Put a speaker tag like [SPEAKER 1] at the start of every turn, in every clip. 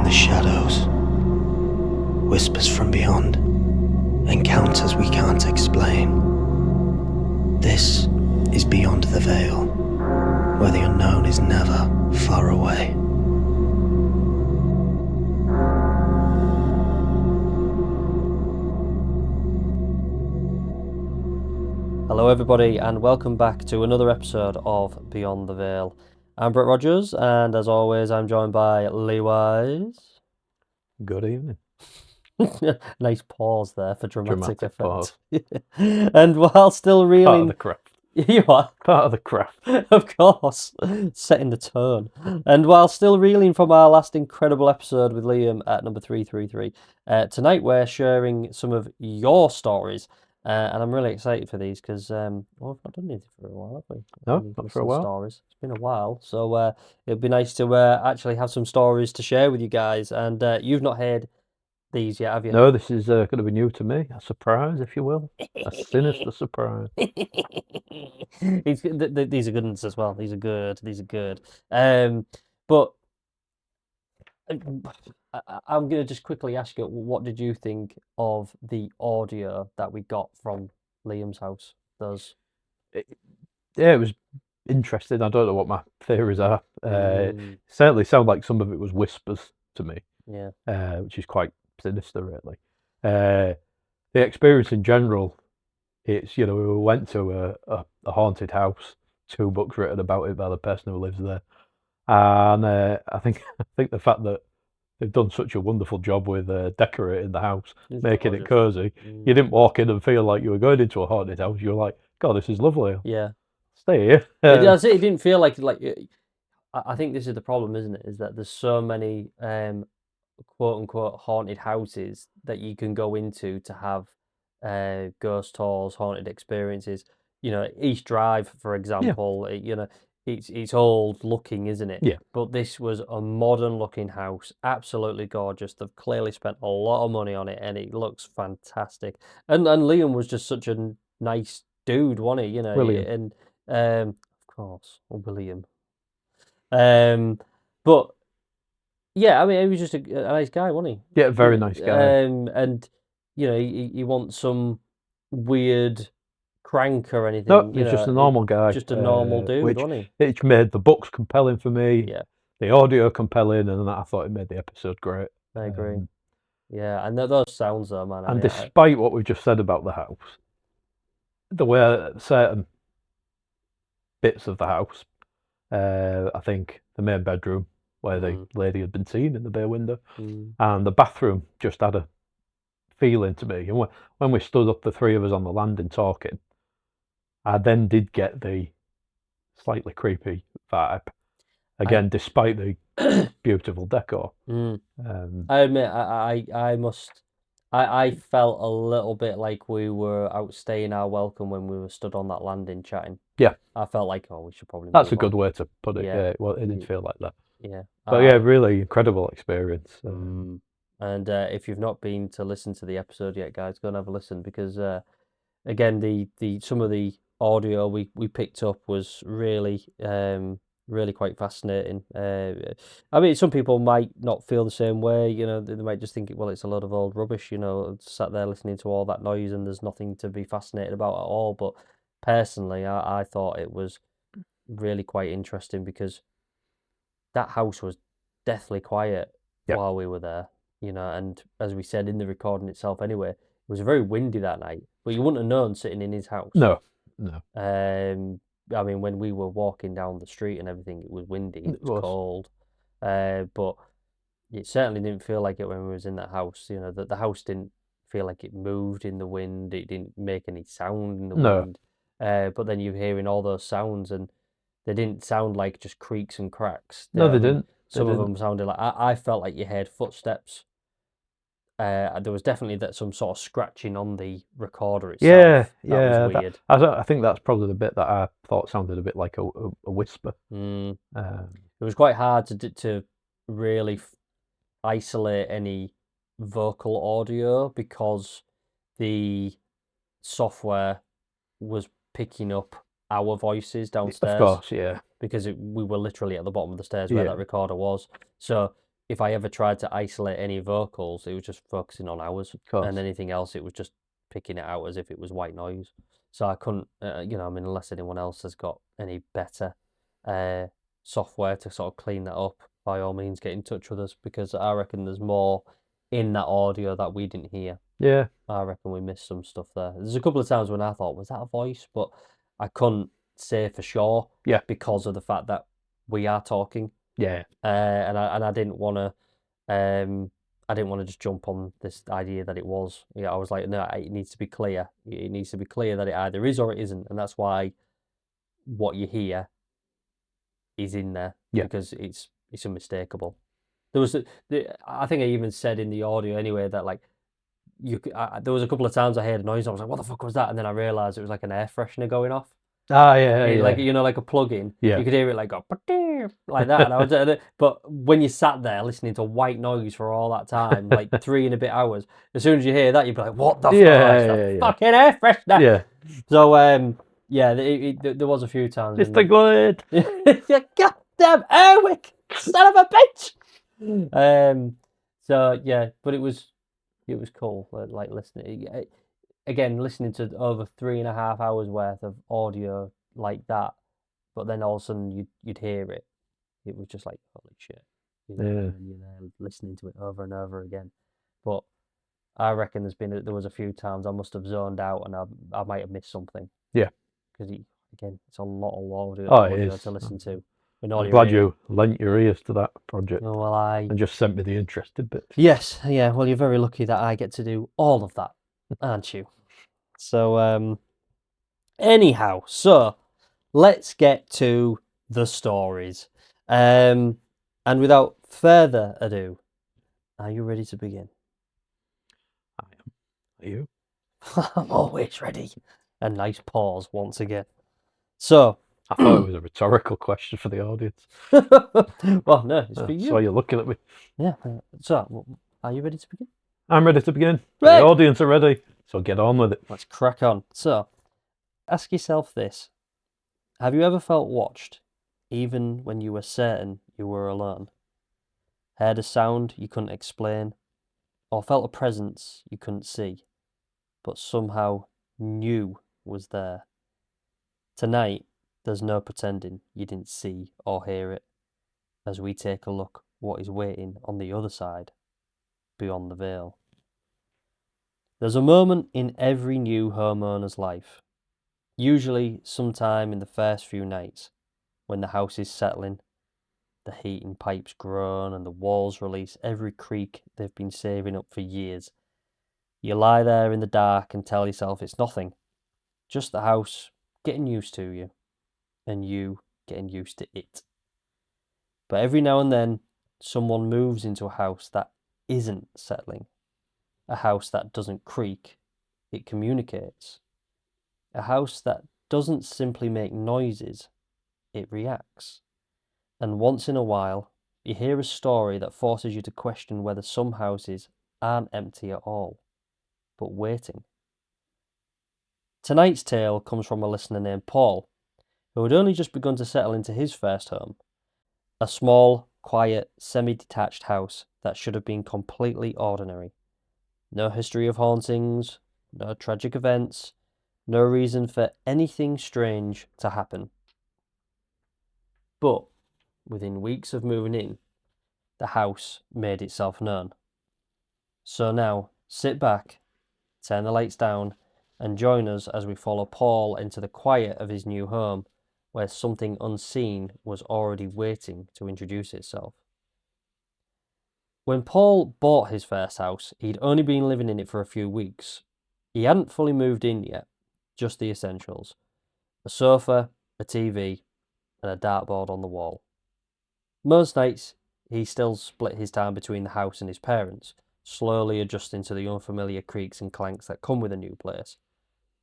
[SPEAKER 1] the shadows, whispers from beyond, encounters we can't explain. This is Beyond the Veil, where the unknown is never far away.
[SPEAKER 2] Hello everybody and welcome back to another episode of Beyond the Veil. I'm Brett Rogers and as always I'm joined by Lee Wise.
[SPEAKER 3] Good evening.
[SPEAKER 2] Nice pause there for dramatic effect.
[SPEAKER 3] Pause.
[SPEAKER 2] And while still
[SPEAKER 3] Part
[SPEAKER 2] reeling...
[SPEAKER 3] of the craft.
[SPEAKER 2] You are?
[SPEAKER 3] Part of the craft.
[SPEAKER 2] Of course. Setting the tone. And while still reeling from our last incredible episode with Liam at number 333, tonight we're sharing some of your stories. And I'm really excited for these because we've not done anything for a while, have we?
[SPEAKER 3] No, not for a while.
[SPEAKER 2] Stories. It's been a while, so it'd be nice to actually have some stories to share with you guys. And you've not heard these yet, have you?
[SPEAKER 3] No, this is going to be new to me. A surprise, if you will. A sinister surprise.
[SPEAKER 2] These are good ones as well. These are good. But I'm going to just quickly ask you, what did you think of the audio that we got from Liam's house?
[SPEAKER 3] Yeah, it was interesting. I don't know what my theories are. Certainly sound like some of it was whispers to me.
[SPEAKER 2] Yeah.
[SPEAKER 3] Which is quite sinister, really. The experience in general, it's, we went to a haunted house, 2 books written about it by the person who lives there. And I think the fact that they've done such a wonderful job with decorating the house, making it cozy. You didn't walk in and feel like you were going into a haunted house. You were like, God, this is lovely.
[SPEAKER 2] Yeah.
[SPEAKER 3] Stay here.
[SPEAKER 2] It didn't feel like I think this is the problem, isn't it? Is that there's so many quote unquote haunted houses that you can go into to have ghost tours, haunted experiences. East Drive, for example. It's old looking, isn't it?
[SPEAKER 3] Yeah.
[SPEAKER 2] But this was a modern looking house, absolutely gorgeous. They've clearly spent a lot of money on it, and it looks fantastic. And Liam was just such a nice dude, wasn't he?
[SPEAKER 3] William.
[SPEAKER 2] And of course, William. But yeah, I mean, he was just a nice guy, wasn't he?
[SPEAKER 3] Yeah, very nice guy.
[SPEAKER 2] And he wants some weird crank or anything.
[SPEAKER 3] No, he's just a normal guy.
[SPEAKER 2] Just a normal dude, wasn't he?
[SPEAKER 3] Which made the books compelling for me.
[SPEAKER 2] Yeah.
[SPEAKER 3] The audio compelling, and I thought it made the episode great.
[SPEAKER 2] I agree. Yeah, and those sounds though, man.
[SPEAKER 3] And despite what we just said about the house, the way certain bits of the house, I think the main bedroom where the lady had been seen in the bay window, and the bathroom just had a feeling to me. And when we stood up, the 3 of us on the landing talking, I then did get the slightly creepy vibe. Again, despite the beautiful decor.
[SPEAKER 2] I admit, I felt a little bit like we were outstaying our welcome when we were stood on that landing chatting.
[SPEAKER 3] Yeah.
[SPEAKER 2] I felt like, we should probably
[SPEAKER 3] That's
[SPEAKER 2] move
[SPEAKER 3] a good
[SPEAKER 2] on.
[SPEAKER 3] way to put it. Yeah, well, it did feel like that.
[SPEAKER 2] Yeah.
[SPEAKER 3] But yeah, really incredible experience.
[SPEAKER 2] And if you've not been to listen to the episode yet, guys, go and have a listen because, again, the some of the audio we picked up was really really quite fascinating. I mean, some people might not feel the same way. They might just think, well, it's a lot of old rubbish. Sat there listening to all that noise and there's nothing to be fascinated about at all. But personally, I thought it was really quite interesting because that house was deathly quiet while we were there. And as we said in the recording itself anyway, it was very windy that night, but you wouldn't have known sitting in his house.
[SPEAKER 3] No.
[SPEAKER 2] I mean, when we were walking down the street and everything, it was windy, it was cold, but it certainly didn't feel like it when we was in that house. That the house didn't feel like it moved in the wind, it didn't make any sound in the wind, but then you're hearing all those sounds and they didn't sound like just creaks and cracks.
[SPEAKER 3] No, they didn't.
[SPEAKER 2] Some of them sounded like, I felt like you heard footsteps. There was definitely some sort of scratching on the recorder itself.
[SPEAKER 3] Yeah,
[SPEAKER 2] was weird.
[SPEAKER 3] I think that's probably the bit that I thought sounded a bit like a whisper.
[SPEAKER 2] It was quite hard to really isolate any vocal audio because the software was picking up our voices downstairs.
[SPEAKER 3] Of course, yeah.
[SPEAKER 2] Because we were literally at the bottom of the stairs where that recorder was. So if I ever tried to isolate any vocals, it was just focusing on ours,
[SPEAKER 3] course.
[SPEAKER 2] and anything else, it was just picking it out as if it was white noise. So I couldn't, unless anyone else has got any better software to sort of clean that up, by all means, get in touch with us, because I reckon there's more in that audio that we didn't hear.
[SPEAKER 3] Yeah.
[SPEAKER 2] I reckon we missed some stuff there. There's a couple of times when I thought, was that a voice? But I couldn't say for sure.
[SPEAKER 3] Yeah.
[SPEAKER 2] Because of the fact that we are talking.
[SPEAKER 3] Yeah.
[SPEAKER 2] And I didn't want to. I didn't want to just jump on this idea that it was. I was like, no, it needs to be clear. It needs to be clear that it either is or it isn't, and that's why what you hear is in there, because it's unmistakable. There was, I think I even said in the audio anyway that like there was a couple of times I heard a noise. I was like, what the fuck was that? And then I realised it was like an air freshener going off.
[SPEAKER 3] Ah, yeah.
[SPEAKER 2] Like, like a plug-in.
[SPEAKER 3] Yeah.
[SPEAKER 2] You could hear it like go like that. And but when you sat there listening to white noise for all that time, like 3 and a bit hours, as soon as you hear that, you'd be like, what the fuck? It's fucking air freshener.
[SPEAKER 3] Yeah.
[SPEAKER 2] So there was a few times.
[SPEAKER 3] It's the good.
[SPEAKER 2] Goddamn Airwick, son of a bitch. So yeah, but it was cool. Like listening. Again, listening to over 3.5 hours worth of audio like that, but then all of a sudden you'd hear it. It was just like, holy shit. And you're there listening to it over and over again. But I reckon there was a few times I must have zoned out and I might have missed something.
[SPEAKER 3] Yeah.
[SPEAKER 2] Because again, it's a lot of audio to listen to.
[SPEAKER 3] I'm glad you lent your ears to that project.
[SPEAKER 2] Oh, well,
[SPEAKER 3] and just sent me the interested bits.
[SPEAKER 2] Yes, yeah. Well, you're very lucky that I get to do all of that, aren't you? So, anyhow, so let's get to the stories. And without further ado, are you ready to begin?
[SPEAKER 3] I am. Are you?
[SPEAKER 2] I'm always ready. A nice pause once again. So,
[SPEAKER 3] I thought it was a rhetorical question for the audience.
[SPEAKER 2] Well, no, it's for you.
[SPEAKER 3] So you're looking at me.
[SPEAKER 2] Yeah. So, are you ready to begin?
[SPEAKER 3] I'm ready to begin.
[SPEAKER 2] Right.
[SPEAKER 3] The audience are ready. So get on with it.
[SPEAKER 2] Let's crack on. So, ask yourself this. Have you ever felt watched, even when you were certain you were alone? Heard a sound you couldn't explain, or felt a presence you couldn't see, but somehow knew was there? Tonight, there's no pretending you didn't see or hear it, as we take a look what is waiting on the other side, beyond the veil. There's a moment in every new homeowner's life, usually sometime in the first few nights, when the house is settling, the heating pipes groan and the walls release every creak they've been saving up for years. You lie there in the dark and tell yourself it's nothing, just the house getting used to you, and you getting used to it. But every now and then, someone moves into a house that isn't settling. A house that doesn't creak, it communicates. A house that doesn't simply make noises, it reacts. And once in a while, you hear a story that forces you to question whether some houses aren't empty at all, but waiting. Tonight's tale comes from a listener named Paul, who had only just begun to settle into his first home. A small, quiet, semi-detached house that should have been completely ordinary. No history of hauntings, no tragic events, no reason for anything strange to happen. But within weeks of moving in, the house made itself known. So now, sit back, turn the lights down, and join us as we follow Paul into the quiet of his new home, where something unseen was already waiting to introduce itself. When Paul bought his first house, he'd only been living in it for a few weeks. He hadn't fully moved in yet, just the essentials. A sofa, a TV, and a dartboard on the wall. Most nights, he still split his time between the house and his parents, slowly adjusting to the unfamiliar creaks and clanks that come with a new place.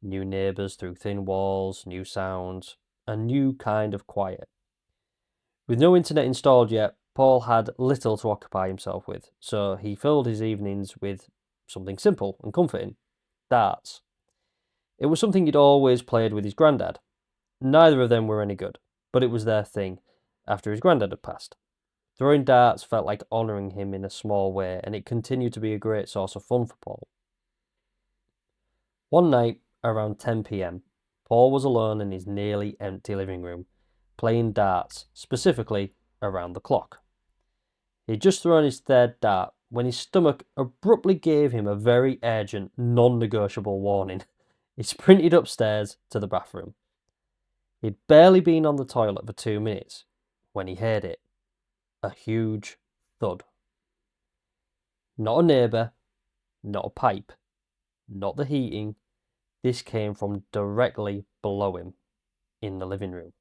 [SPEAKER 2] New neighbours through thin walls, new sounds, a new kind of quiet. With no internet installed yet, Paul had little to occupy himself with, so he filled his evenings with something simple and comforting: darts. It was something he'd always played with his granddad. Neither of them were any good, but it was their thing after his granddad had passed. Throwing darts felt like honouring him in a small way, and it continued to be a great source of fun for Paul. One night, around 10 p.m, Paul was alone in his nearly empty living room, playing darts, specifically around the clock. He'd just thrown his third dart when his stomach abruptly gave him a very urgent, non-negotiable warning. He sprinted upstairs to the bathroom. He'd barely been on the toilet for 2 minutes when he heard it. A huge thud. Not a neighbour, not a pipe, not the heating. This came from directly below him in the living room.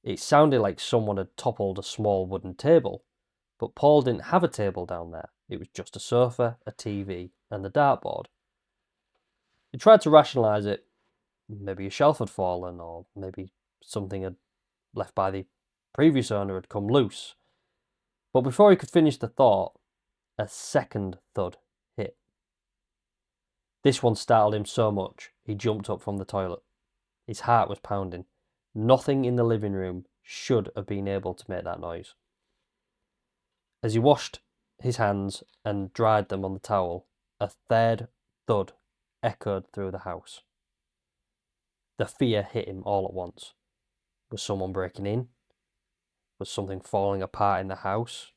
[SPEAKER 2] It sounded like someone had toppled a small wooden table, but Paul didn't have a table down there. It was just a sofa, a TV, and the dartboard. He tried to rationalise it. Maybe a shelf had fallen, or maybe something had left by the previous owner had come loose. But before he could finish the thought, a second thud hit. This one startled him so much, he jumped up from the toilet. His heart was pounding. Nothing in the living room should have been able to make that noise. As he washed his hands and dried them on the towel, a third thud echoed through the house. The fear hit him all at once. Was someone breaking in? Was something falling apart in the house?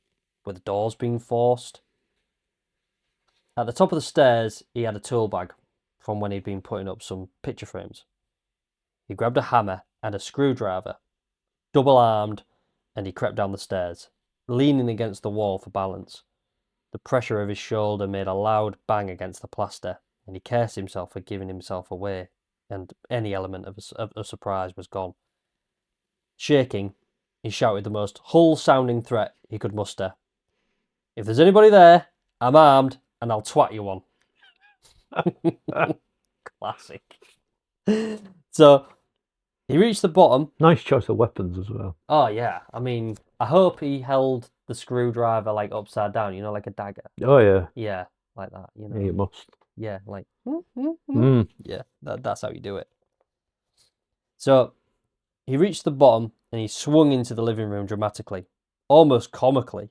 [SPEAKER 2] Were the doors being forced? At the top of the stairs, he had a tool bag from when he'd been putting up some picture frames. He grabbed a hammer and a screwdriver, double-armed, and he crept down the stairs, leaning against the wall for balance. The pressure of his shoulder made a loud bang against the plaster, and he cursed himself for giving himself away, and any element of surprise was gone. Shaking, he shouted the most Hull-sounding threat he could muster. "If there's anybody there, I'm armed, and I'll twat you one." Classic. So, he reached the bottom.
[SPEAKER 3] Nice choice of weapons as well.
[SPEAKER 2] Oh, yeah. I mean, I hope he held the screwdriver, like, upside down, you know, like a dagger.
[SPEAKER 3] Oh, yeah.
[SPEAKER 2] Yeah, like that, you know.
[SPEAKER 3] Yeah, you must.
[SPEAKER 2] Yeah, like...
[SPEAKER 3] Mm.
[SPEAKER 2] Yeah, that's how you do it. So, he reached the bottom, and he swung into the living room dramatically, almost comically,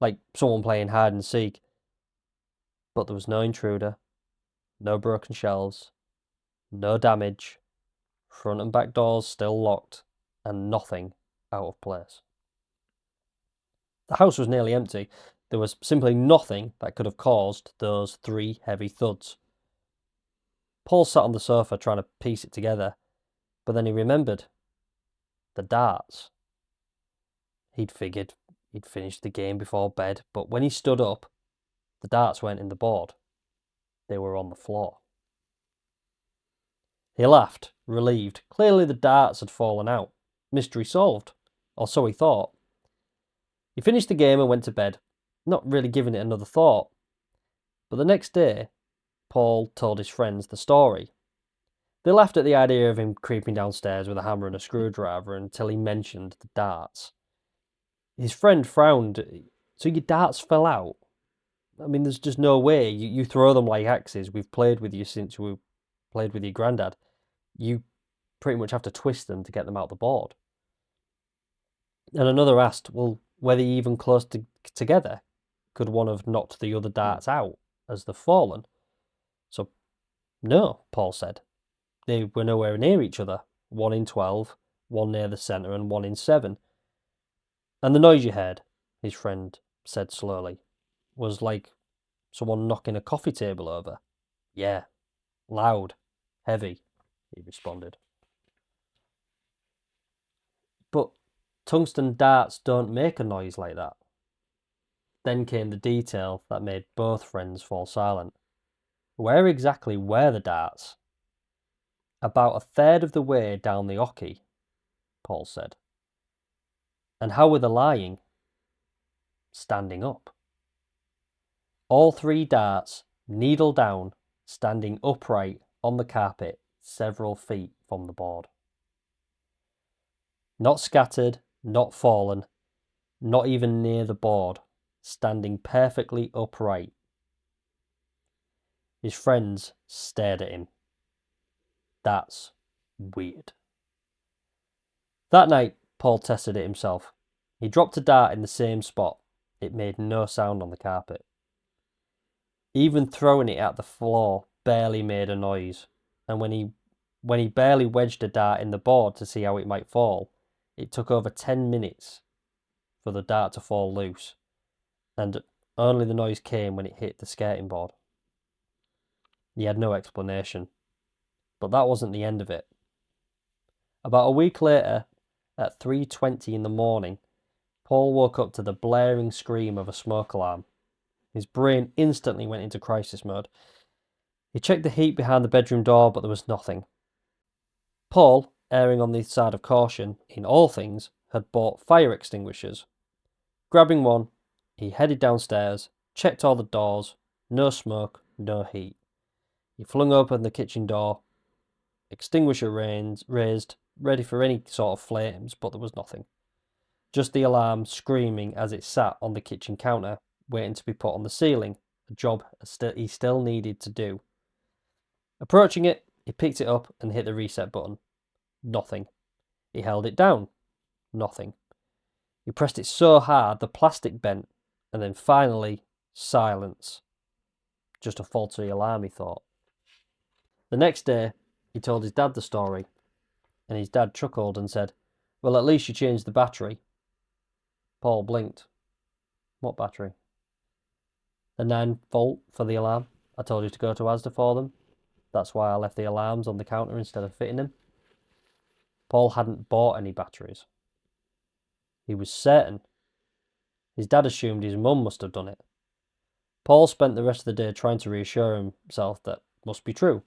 [SPEAKER 2] like someone playing hide and seek. But there was no intruder, no broken shelves, no damage, front and back doors still locked, and nothing out of place. The house was nearly empty. There was simply nothing that could have caused those 3 heavy thuds. Paul sat on the sofa trying to piece it together, but then he remembered the darts. He'd figured he'd finished the game before bed, but when he stood up, the darts weren't in the board. They were on the floor. He laughed, relieved. Clearly the darts had fallen out. Mystery solved, or so he thought. He finished the game and went to bed, not really giving it another thought. But the next day, Paul told his friends the story. They laughed at the idea of him creeping downstairs with a hammer and a screwdriver until he mentioned the darts. His friend frowned. "So your darts fell out? I mean, there's just no way. You throw them like axes. We've played with you since we played with your granddad. You pretty much have to twist them to get them out the board." And another asked, "Well, were they even close together? Could one have knocked the other darts out as they've fallen?" So, no, Paul said. They were nowhere near each other. 1 in 12, 1 near the centre, and 1 in 7. "And the noise you heard," his friend said slowly, "was like someone knocking a coffee table over." "Yeah, loud, heavy," he responded. "But tungsten darts don't make a noise like that." Then came the detail that made both friends fall silent. Where exactly were the darts? "About a third of the way down the oche," Paul said. "And how were they lying?" "Standing up. All 3 darts, needle down, standing upright on the carpet several feet from the board. Not scattered, not fallen, not even near the board, standing perfectly upright." His friends stared at him. "That's weird." That night, Paul tested it himself. He dropped a dart in the same spot. It made no sound on the carpet. Even throwing it at the floor barely made a noise, and when he barely wedged a dart in the board to see how it might fall, it took over 10 minutes for the dart to fall loose, and only the noise came when it hit the skating board. He had no explanation, but that wasn't the end of it. About a week later, at 3:20 in the morning, Paul woke up to the blaring scream of a smoke alarm. His brain instantly went into crisis mode. He checked the heat behind the bedroom door, but there was nothing. Paul, erring on the side of caution in all things, had bought fire extinguishers. Grabbing one, he headed downstairs, checked all the doors, no smoke, no heat. He flung open the kitchen door, extinguisher raised, ready for any sort of flames, but there was nothing. Just the alarm screaming as it sat on the kitchen counter, waiting to be put on the ceiling, a job he still needed to do. Approaching it, he picked it up and hit the reset button. Nothing. He held it down. Nothing. He pressed it so hard the plastic bent, and then finally, silence. Just a faulty alarm, he thought. The next day, he told his dad the story, and his dad chuckled and said, "Well, at least you changed the battery." Paul blinked. "What battery?" "The 9-volt for the alarm. I told you to go to Asda for them. That's why I left the alarms on the counter instead of fitting them." Paul hadn't bought any batteries. He was certain. His dad assumed his mum must have done it. Paul spent the rest of the day trying to reassure himself that must be true.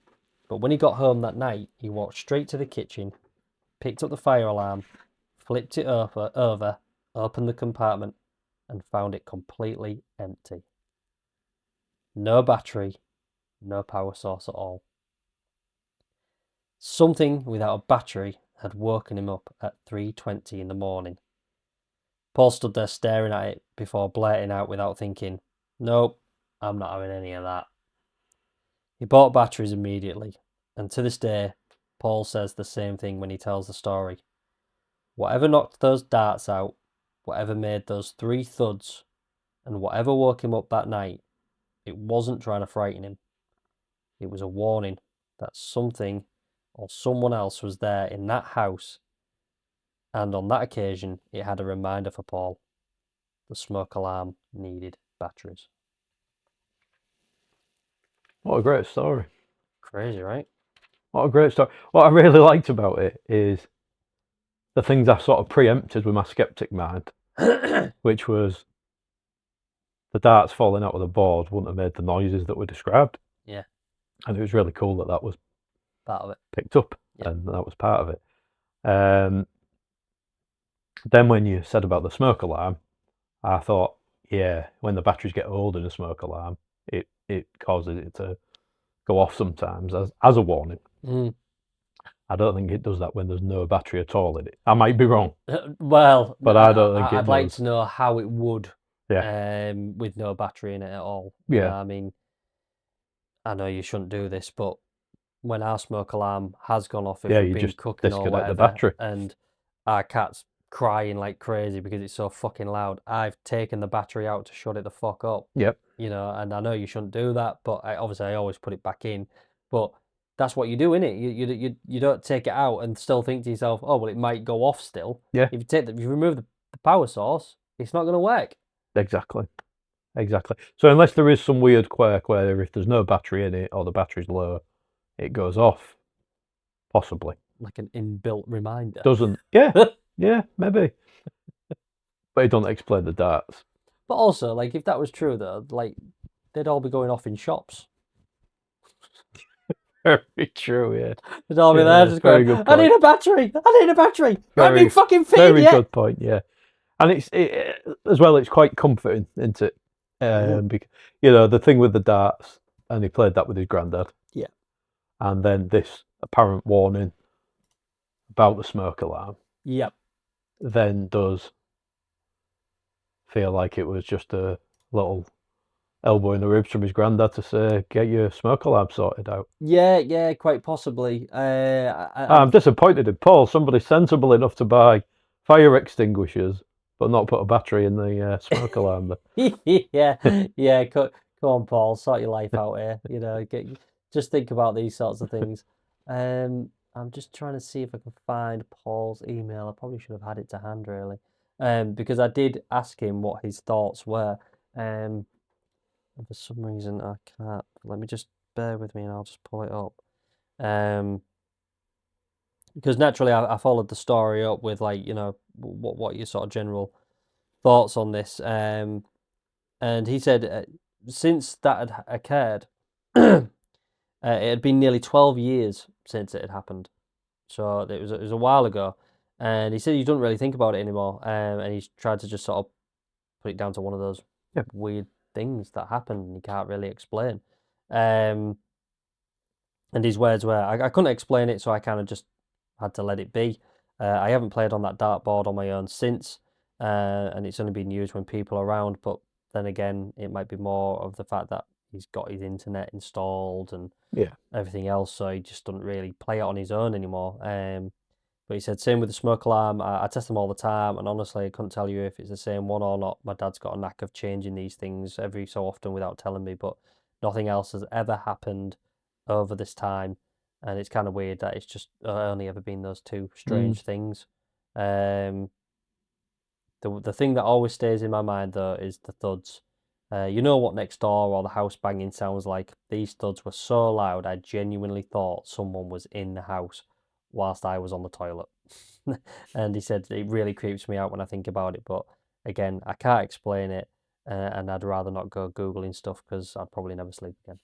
[SPEAKER 2] But when he got home that night, he walked straight to the kitchen, picked up the fire alarm, flipped it over, opened the compartment, and found it completely empty. No battery, no power source at all. Something without a battery had woken him up at 3:20 in the morning. Paul stood there staring at it before blurting out without thinking, "Nope, I'm not having any of that." He bought batteries immediately, and to this day, Paul says the same thing when he tells the story. Whatever knocked those darts out, whatever made those 3 thuds, and whatever woke him up that night, it wasn't trying to frighten him. It was a warning that something or someone else was there in that house, and on that occasion, it had a reminder for Paul. The smoke alarm needed batteries.
[SPEAKER 3] What a great story.
[SPEAKER 2] Crazy, right?
[SPEAKER 3] What a great story. What I really liked about it is the things I sort of preempted with my skeptic mind, which was the darts falling out of the board wouldn't have made the noises that were described.
[SPEAKER 2] Yeah.
[SPEAKER 3] And it was really cool that that was
[SPEAKER 2] Part of it.
[SPEAKER 3] picked up,
[SPEAKER 2] Yeah.
[SPEAKER 3] and that was part of it. Then when you said about the smoke alarm, I thought, yeah, when the batteries get old in a smoke alarm, it causes it to go off sometimes as a warning.
[SPEAKER 2] Mm.
[SPEAKER 3] I don't think it does that when there's no battery at all in it. I might be wrong.
[SPEAKER 2] Well,
[SPEAKER 3] But I don't think
[SPEAKER 2] I'd
[SPEAKER 3] it
[SPEAKER 2] like
[SPEAKER 3] does.
[SPEAKER 2] to know how it would,
[SPEAKER 3] Yeah.
[SPEAKER 2] with no battery in it at all.
[SPEAKER 3] Yeah.
[SPEAKER 2] I mean, I know you shouldn't do this, but when our smoke alarm has gone off, if
[SPEAKER 3] Yeah,
[SPEAKER 2] we've
[SPEAKER 3] you
[SPEAKER 2] been
[SPEAKER 3] just
[SPEAKER 2] cooking or
[SPEAKER 3] disconnect the
[SPEAKER 2] whatever,
[SPEAKER 3] battery.
[SPEAKER 2] and our cat's crying like crazy because it's so fucking loud, I've taken the battery out to shut it the fuck up.
[SPEAKER 3] Yep.
[SPEAKER 2] You know, and I know you shouldn't do that, but I always put it back in. But that's what you do, innit? You don't take it out and still think to yourself, oh well, it might go off still.
[SPEAKER 3] Yeah.
[SPEAKER 2] If you remove the power source, it's not going to work.
[SPEAKER 3] Exactly. So unless there is some weird quirk where if there's no battery in it or the battery's low, it goes off. Possibly.
[SPEAKER 2] Like an inbuilt reminder.
[SPEAKER 3] Doesn't. Yeah. Yeah, maybe. But it doesn't explain the darts.
[SPEAKER 2] But also, like, if that was true, though, like, they'd all be going off in shops.
[SPEAKER 3] Very true, yeah.
[SPEAKER 2] They'd all be
[SPEAKER 3] Yeah,
[SPEAKER 2] there just
[SPEAKER 3] very
[SPEAKER 2] going,
[SPEAKER 3] good
[SPEAKER 2] I need
[SPEAKER 3] point.
[SPEAKER 2] a battery! I need a battery! I've
[SPEAKER 3] Very-
[SPEAKER 2] been fucking
[SPEAKER 3] Very
[SPEAKER 2] feed yet!
[SPEAKER 3] good point, yeah. And it's as well, it's quite comforting, isn't it? Because, the thing with the darts, and he played that with his granddad.
[SPEAKER 2] Yeah.
[SPEAKER 3] And then this apparent warning about the smoke alarm
[SPEAKER 2] Yep.
[SPEAKER 3] then does feel like it was just a little elbow in the ribs from his granddad to say, get your smoke alarm sorted out.
[SPEAKER 2] Yeah, quite possibly.
[SPEAKER 3] I'm disappointed in Paul, somebody sensible enough to buy fire extinguishers, but not put a battery in the smoke alarm.
[SPEAKER 2] yeah. Come on, Paul, sort your life out here. You know, just think about these sorts of things. I'm just trying to see if I can find Paul's email. I probably should have had it to hand, really, because I did ask him what his thoughts were. And for some reason, I can't. Let me just bear with me, and I'll just pull it up. Because naturally, I followed the story up with, like, you know, what your sort of general thoughts on this. And he said since that had occurred, it had been nearly 12 years since it had happened. So it was a while ago. And he said he doesn't really think about it anymore. And he's tried to just sort of put it down to one of those weird things that happen and he can't really explain. And his words were, I couldn't explain it, so I kind of just had to let it be. I haven't played on that dartboard on my own since, and it's only been used when people are around, but then again, it might be more of the fact that he's got his internet installed and everything else, so he just doesn't really play it on his own anymore. But he said, same with the smoke alarm, I test them all the time, and honestly, I couldn't tell you if it's the same one or not. My dad's got a knack of changing these things every so often without telling me, but nothing else has ever happened over this time. And it's kind of weird that it's just only ever been those two strange things. The thing that always stays in my mind, though, is the thuds. You know what next door or the house banging sounds like? These thuds were so loud, I genuinely thought someone was in the house whilst I was on the toilet. And he said it really creeps me out when I think about it. But again, I can't explain it. And I'd rather not go Googling stuff because I'd probably never sleep again.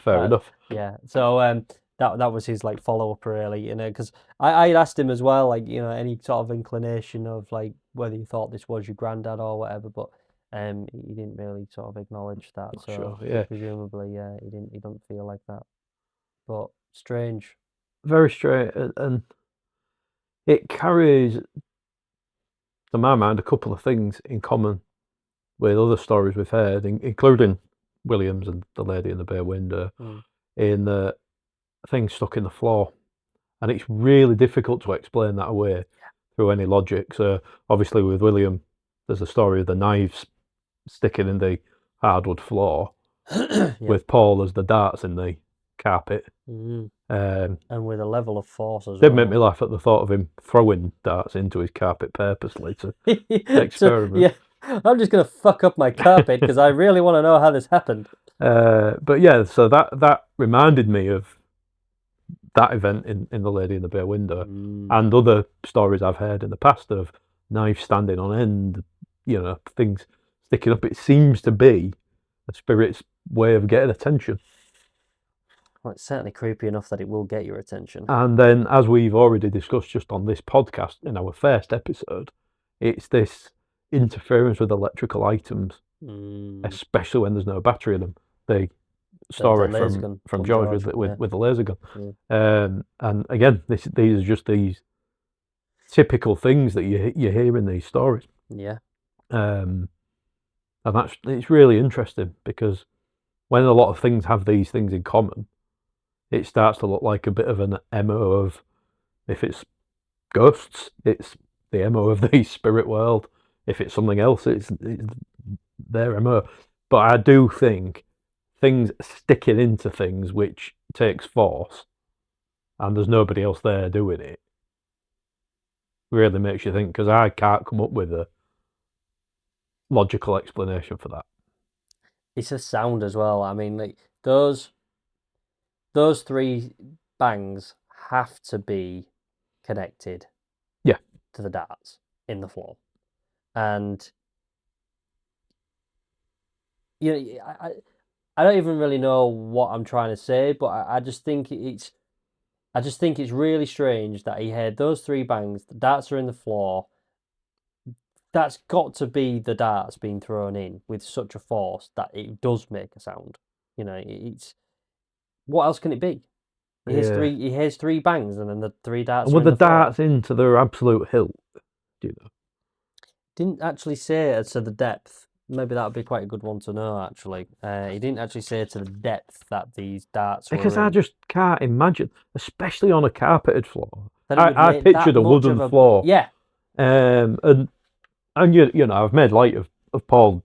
[SPEAKER 3] Fair enough.
[SPEAKER 2] Yeah. So that was his, like, follow up, really, you know, because I asked him as well, like, you know, any sort of inclination of, like, whether you thought this was your granddad or whatever, but he didn't really sort of acknowledge that.
[SPEAKER 3] Not
[SPEAKER 2] so
[SPEAKER 3] sure, yeah.
[SPEAKER 2] presumably, he doesn't feel like that. But strange.
[SPEAKER 3] Very strange, and it carries, to my mind, a couple of things in common with other stories we've heard, including Williams and the lady in the bay window, in the things stuck in the floor. And it's really difficult to explain that away through any logic. So obviously with William, there's a story of the knives sticking in the hardwood floor. With Paul, there's the darts in the carpet.
[SPEAKER 2] And with a level of force as well.
[SPEAKER 3] Did make me laugh at the thought of him throwing darts into his carpet purposely to experiment.
[SPEAKER 2] I'm just going to fuck up my carpet because I really want to know how this happened.
[SPEAKER 3] But yeah, so that reminded me of that event in The Lady in the Bay Window and other stories I've heard in the past of knives standing on end, you know, things sticking up. It seems to be a spirit's way of getting attention.
[SPEAKER 2] Well, it's certainly creepy enough that it will get your attention.
[SPEAKER 3] And then, as we've already discussed just on this podcast in our first episode, it's this interference with electrical items, especially when there's no battery in them. The story from George with the laser gun. And again, these are just these typical things that you hear in these stories.
[SPEAKER 2] Yeah.
[SPEAKER 3] And it's really interesting because when a lot of things have these things in common, it starts to look like a bit of an MO of, if it's ghosts, it's the MO of the spirit world. If it's something else, it's their MO. But I do think things sticking into things which takes force and there's nobody else there doing it really makes you think, because I can't come up with a logical explanation for that.
[SPEAKER 2] It's a sound as well. I mean, like, those three bangs have to be connected to the darts in the floor. And you know, I don't even really know what I'm trying to say, but I just think it's really strange that he heard those three bangs, the darts are in the floor. That's got to be the darts being thrown in with such a force that it does make a sound. You know, it's what else can it be? He hears three bangs, and then the three darts.
[SPEAKER 3] And were the darts into their absolute hilt? Do you know?
[SPEAKER 2] Didn't actually say as to the depth. Maybe that would be quite a good one to know, actually. He didn't actually say to the depth that these darts were
[SPEAKER 3] because
[SPEAKER 2] in.
[SPEAKER 3] I just can't imagine, especially on a carpeted floor. I pictured a wooden floor.
[SPEAKER 2] Yeah.
[SPEAKER 3] And And you know, I've made light of Paul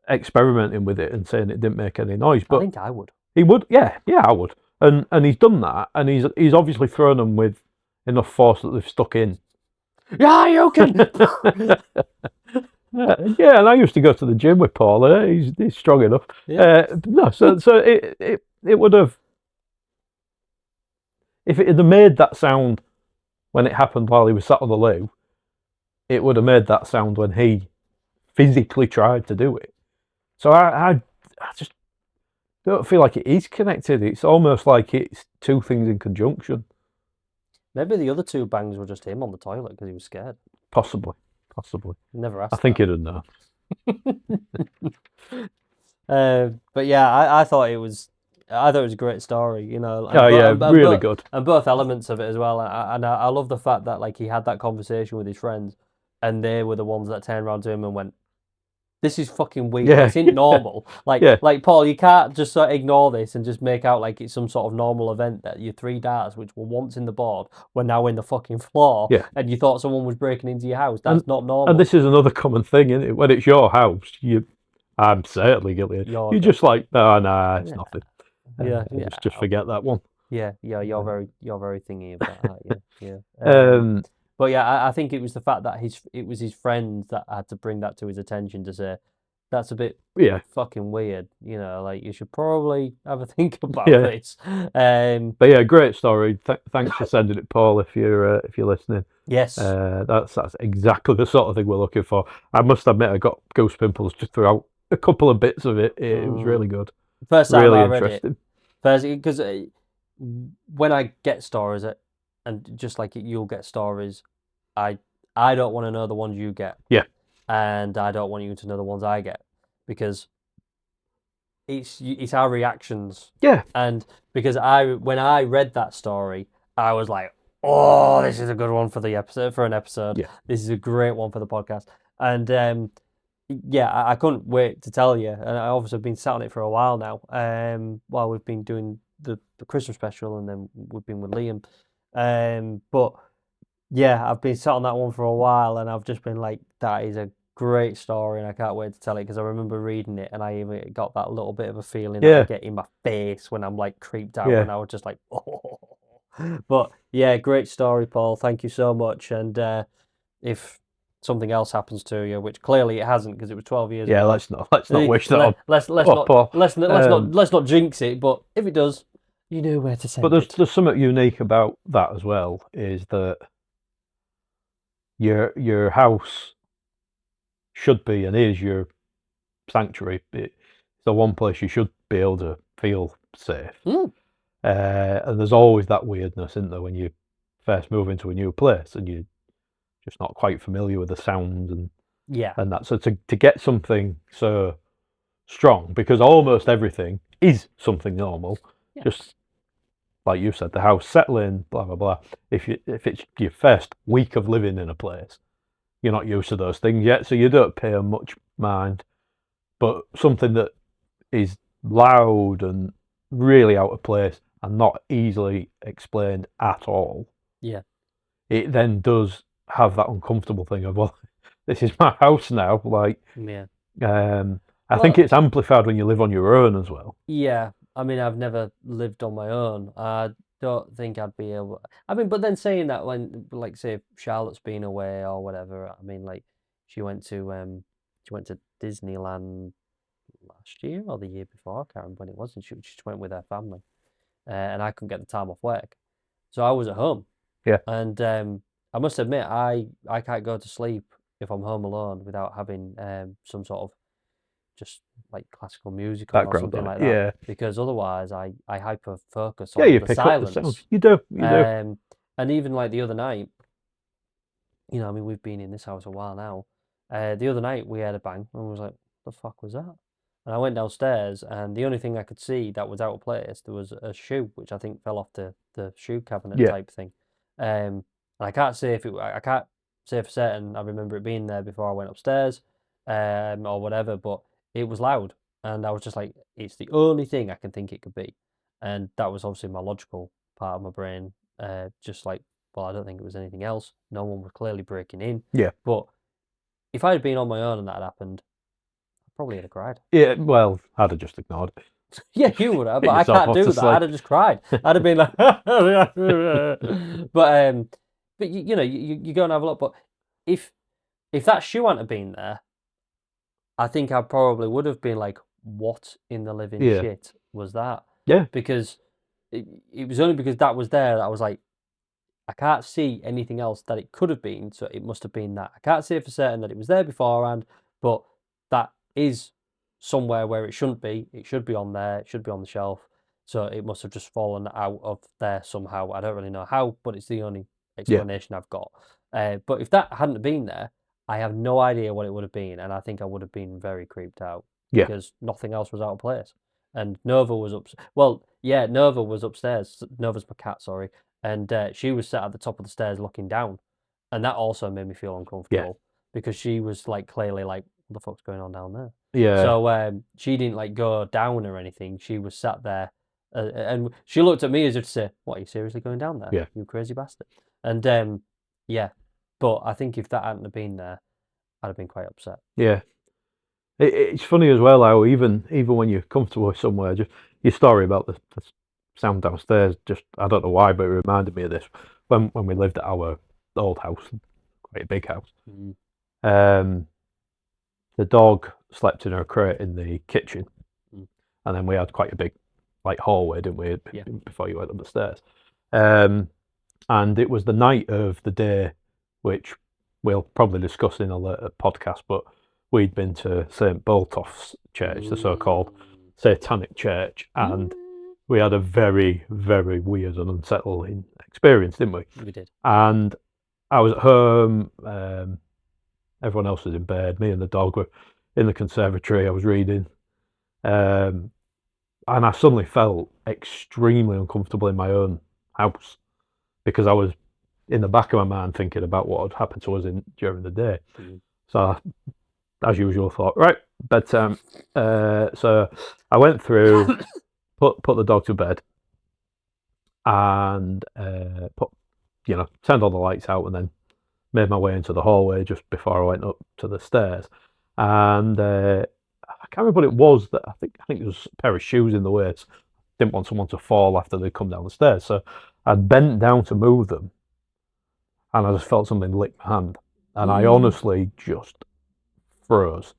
[SPEAKER 3] experimenting with it and saying it didn't make any noise,
[SPEAKER 2] I
[SPEAKER 3] but
[SPEAKER 2] think I would.
[SPEAKER 3] he would, yeah, I would, and he's done that, and he's obviously thrown them with enough force that they've stuck in.
[SPEAKER 2] Yeah, you can.
[SPEAKER 3] Yeah, and I used to go to the gym with Paul. He's strong enough.
[SPEAKER 2] Yeah.
[SPEAKER 3] No, so it would have, if it had made that sound when it happened while he was sat on the loo, it would have made that sound when he physically tried to do it. So I just don't feel like it is connected. It's almost like it's two things in conjunction.
[SPEAKER 2] Maybe the other two bangs were just him on the toilet because he was scared.
[SPEAKER 3] Possibly.
[SPEAKER 2] Never asked.
[SPEAKER 3] I think he'd have known.
[SPEAKER 2] But yeah, I thought it was a great story, you know.
[SPEAKER 3] Oh yeah, really good.
[SPEAKER 2] And both elements of it as well. And I love the fact that like he had that conversation with his friends, and they were the ones that turned around to him and went, "This is fucking weird.
[SPEAKER 3] Yeah,
[SPEAKER 2] This isn't normal." Like,
[SPEAKER 3] Yeah.
[SPEAKER 2] like Paul, you can't just sort of ignore this and just make out like it's some sort of normal event that your 3 darts, which were once in the board, were now in the fucking floor,
[SPEAKER 3] Yeah.
[SPEAKER 2] and you thought someone was breaking into your house. That's not normal.
[SPEAKER 3] And this is another common thing, isn't it? When it's your house, I'm certainly guilty. You're just like, oh, nah, it's nothing.
[SPEAKER 2] Yeah,
[SPEAKER 3] Just forget that one.
[SPEAKER 2] Yeah, you're very thingy about that. Yeah. But yeah, I think it was the fact that it was his friends that had to bring that to his attention to say, that's a bit fucking weird. You know, like you should probably have a think about this.
[SPEAKER 3] But yeah, great story. Thanks for sending it, Paul. If you're listening,
[SPEAKER 2] yes,
[SPEAKER 3] that's exactly the sort of thing we're looking for. I must admit, I got goose pimples just throughout a couple of bits of it. It was really good.
[SPEAKER 2] First time
[SPEAKER 3] really
[SPEAKER 2] I read
[SPEAKER 3] interesting.
[SPEAKER 2] Because when I get stories, and just like you'll get stories, I don't want to know the ones you get.
[SPEAKER 3] Yeah.
[SPEAKER 2] And I don't want you to know the ones I get, because it's our reactions.
[SPEAKER 3] Yeah.
[SPEAKER 2] And because when I read that story, I was like, oh, this is a good one for an episode.
[SPEAKER 3] Yeah.
[SPEAKER 2] This is a great one for the podcast. And yeah, I couldn't wait to tell you. And I obviously have been sat on it for a while now. While we've been doing the Christmas special, and then we've been with Liam. But yeah, I've been sat on that one for a while, and I've just been like, that is a great story, and I can't wait to tell it, because I remember reading it, and I even got that little bit of a feeling that I get in my face when I'm like creeped out, and I was just like, oh. But yeah, great story, Paul. Thank you so much. And if something else happens to you, which clearly it hasn't, because it was 12 years ago.
[SPEAKER 3] Yeah, let's not wish that on.
[SPEAKER 2] Let's not jinx it. But if it does, you know where to send it.
[SPEAKER 3] But there's something unique about that as well, is that your house should be and is your sanctuary. It's the one place you should be able to feel safe. And there's always that weirdness, isn't there, when you first move into a new place and you're just not quite familiar with the sounds and that. So to get something so strong, because almost everything is something normal, just like you said, the house settling, blah blah blah. If it's your first week of living in a place, you're not used to those things yet, so you don't pay much mind. But something that is loud and really out of place and not easily explained at all, it then does have that uncomfortable thing of, well, this is my house now. Like, I think it's amplified when you live on your own as well.
[SPEAKER 2] Yeah, I mean, I've never lived on my own. I don't think I'd be able. I mean, but then saying that, when, like, say Charlotte's been away or whatever, I mean, like, she went to Disneyland last year or the year before. I can't remember when it was, and she just went with her family, and I couldn't get the time off work, so I was at home.
[SPEAKER 3] Yeah.
[SPEAKER 2] And I must admit, I can't go to sleep if I'm home alone without having some sort of just like classical music or something like that.
[SPEAKER 3] Yeah.
[SPEAKER 2] Because otherwise I hyper focus
[SPEAKER 3] Yeah,
[SPEAKER 2] on
[SPEAKER 3] you
[SPEAKER 2] the
[SPEAKER 3] pick
[SPEAKER 2] silence.
[SPEAKER 3] up the sounds. You do.
[SPEAKER 2] And even like the other night, you know, I mean, we've been in this house a while now. The other night we had a bang, and I was like, "The fuck was that?" And I went downstairs, and the only thing I could see that was out of place, there was a shoe, which I think fell off the shoe cabinet type thing. And I can't say I can't say for certain I remember it being there before I went upstairs, or whatever, but it was loud, and I was just like, it's the only thing I can think it could be. And that was obviously my logical part of my brain, just like, well, I don't think it was anything else. No one was clearly breaking in.
[SPEAKER 3] Yeah.
[SPEAKER 2] But if I had been on my own and that had happened, I probably would have cried.
[SPEAKER 3] Yeah, well, I'd have just ignored it.
[SPEAKER 2] Yeah, you would have, but I
[SPEAKER 3] yourself
[SPEAKER 2] can't
[SPEAKER 3] off
[SPEAKER 2] do
[SPEAKER 3] to
[SPEAKER 2] that. I'd have just cried. I'd have been like, but you know, you go and have a look. But if that shoe hadn't have been there, I think I probably would have been like, what in the living
[SPEAKER 3] Yeah.
[SPEAKER 2] shit was that?
[SPEAKER 3] Yeah.
[SPEAKER 2] Because it was only because that was there that I was like, I can't see anything else that it could have been, so it must have been that. I can't say for certain that it was there beforehand, but that is somewhere where it shouldn't be. It should be on there. It should be on the shelf. So it must have just fallen out of there somehow. I don't really know how, but it's the only explanation I've got. But if that hadn't been there, I have no idea what it would have been, and I think I would have been very creeped out because nothing else was out of place. And Nova was Nova was upstairs. Nova's my cat, sorry. And she was sat at the top of the stairs looking down. And that also made me feel uncomfortable because she was like clearly like, what the fuck's going on down there?
[SPEAKER 3] Yeah.
[SPEAKER 2] So she didn't like go down or anything. She was sat there and she looked at me as if to say, what, are you seriously going down there?
[SPEAKER 3] Yeah.
[SPEAKER 2] You crazy bastard. And but I think if that hadn't have been there, I'd have been quite upset.
[SPEAKER 3] Yeah. It's funny as well how even when you're comfortable somewhere, just your story about the sound downstairs, just I don't know why, but it reminded me of this when we lived at our old house, quite a big house. The dog slept in her crate in the kitchen, and then we had quite a big like hallway, didn't we, before you went up the stairs. And it was the night of the day, which we'll probably discuss in a later podcast, but we'd been to St. Boltoff's Church, the so-called Satanic Church, and we had a very, very weird and unsettling experience, didn't we?
[SPEAKER 2] We did.
[SPEAKER 3] And I was at home, everyone else was in bed, me and the dog were in the conservatory, I was reading, and I suddenly felt extremely uncomfortable in my own house because I was in the back of my mind thinking about what had happened to us during the day. So as usual, thought, right, bedtime. So I went through, put the dog to bed, and turned all the lights out, and then made my way into the hallway just before I went up to the stairs. And I can't remember what it was that I think there was a pair of shoes in the way. So didn't want someone to fall after they'd come down the stairs, so I bent down to move them, and I just felt something lick my hand, and I honestly just froze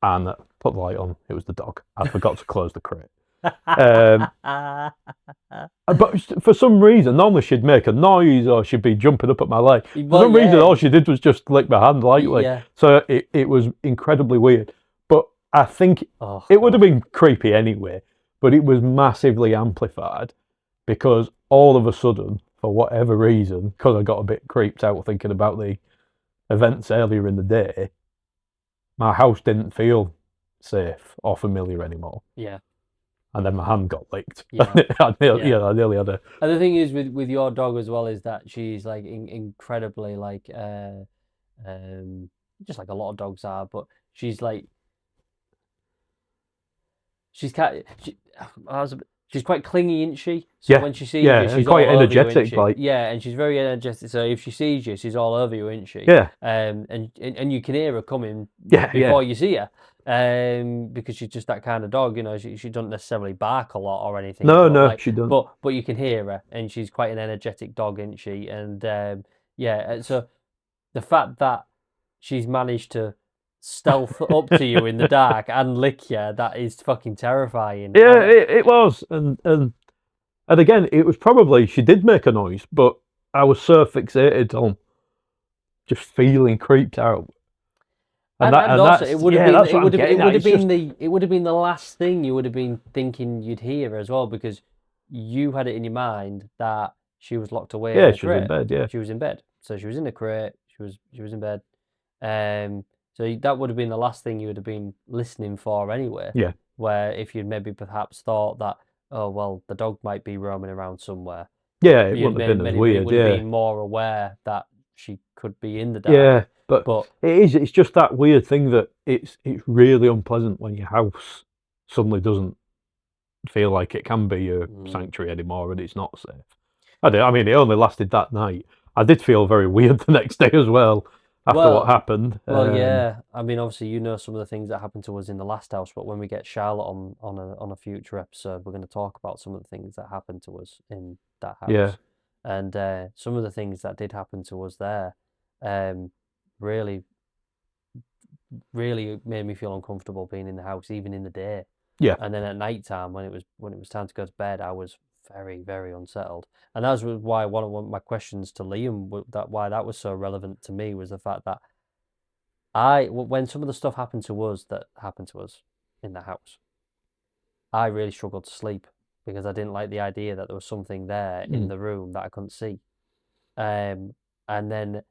[SPEAKER 3] and put the light on. It was the dog. I forgot to close the crate. But for some reason, normally she'd make a noise or she'd be jumping up at my leg. For some reason, all she did was just lick my hand lightly. So it was incredibly weird. But I think it would have been creepy anyway, but it was massively amplified because all of a sudden, for whatever reason, because I got a bit creeped out thinking about the events earlier in the day, my house didn't feel safe or familiar anymore.
[SPEAKER 2] Yeah.
[SPEAKER 3] And then my hand got licked.
[SPEAKER 2] Yeah.
[SPEAKER 3] I nearly had a...
[SPEAKER 2] And the thing is with your dog as well is that she's like incredibly like just like a lot of dogs are, but she's like she's quite clingy, isn't she? So when she sees you, she's
[SPEAKER 3] quite
[SPEAKER 2] all
[SPEAKER 3] energetic,
[SPEAKER 2] over you,
[SPEAKER 3] like.
[SPEAKER 2] Yeah, and she's very energetic. So if she sees you, she's all over you, isn't she?
[SPEAKER 3] Yeah.
[SPEAKER 2] And you can hear her coming
[SPEAKER 3] before
[SPEAKER 2] you see her. Because she's just that kind of dog, you know. She doesn't necessarily bark a lot or anything.
[SPEAKER 3] No, she doesn't.
[SPEAKER 2] But you can hear her, and she's quite an energetic dog, isn't she? And so the fact that she's managed to stealth up to you in the dark and lick you, that is fucking terrifying.
[SPEAKER 3] Yeah, it was, and again, it was probably she did make a noise, but I was so fixated on just feeling creeped out.
[SPEAKER 2] And also, it would have been the last thing you would have been thinking you'd hear as well, because you had it in your mind that she was locked away.
[SPEAKER 3] Yeah, she was in bed. Yeah,
[SPEAKER 2] she was in bed. So she was in the crate. She was in bed. So that would have been the last thing you would have been listening for anyway.
[SPEAKER 3] Yeah.
[SPEAKER 2] Where if you'd maybe perhaps thought that, oh well, the dog might be roaming around somewhere.
[SPEAKER 3] Yeah, it wouldn't have been as weird.
[SPEAKER 2] You would have been more aware that she could be in the dark.
[SPEAKER 3] Yeah. But it's just that weird thing that it's really unpleasant when your house suddenly doesn't feel like it can be your sanctuary anymore and it's not safe. I mean, it only lasted that night. I did feel very weird the next day as well. after what happened.
[SPEAKER 2] Well, yeah. I mean, obviously, you know some of the things that happened to us in the last house, but when we get Charlotte on a future episode, we're going to talk about some of the things that happened to us in that house.
[SPEAKER 3] Yeah.
[SPEAKER 2] And some of the things that did happen to us there, really, really made me feel uncomfortable being in the house, even in the day.
[SPEAKER 3] Yeah.
[SPEAKER 2] And then at night time, when it was time to go to bed, I was very, very unsettled. And that was why one of my questions to Liam, why that was so relevant to me, was the fact that when some of the stuff happened to us in the house, I really struggled to sleep because I didn't like the idea that there was something there in the room that I couldn't see. And then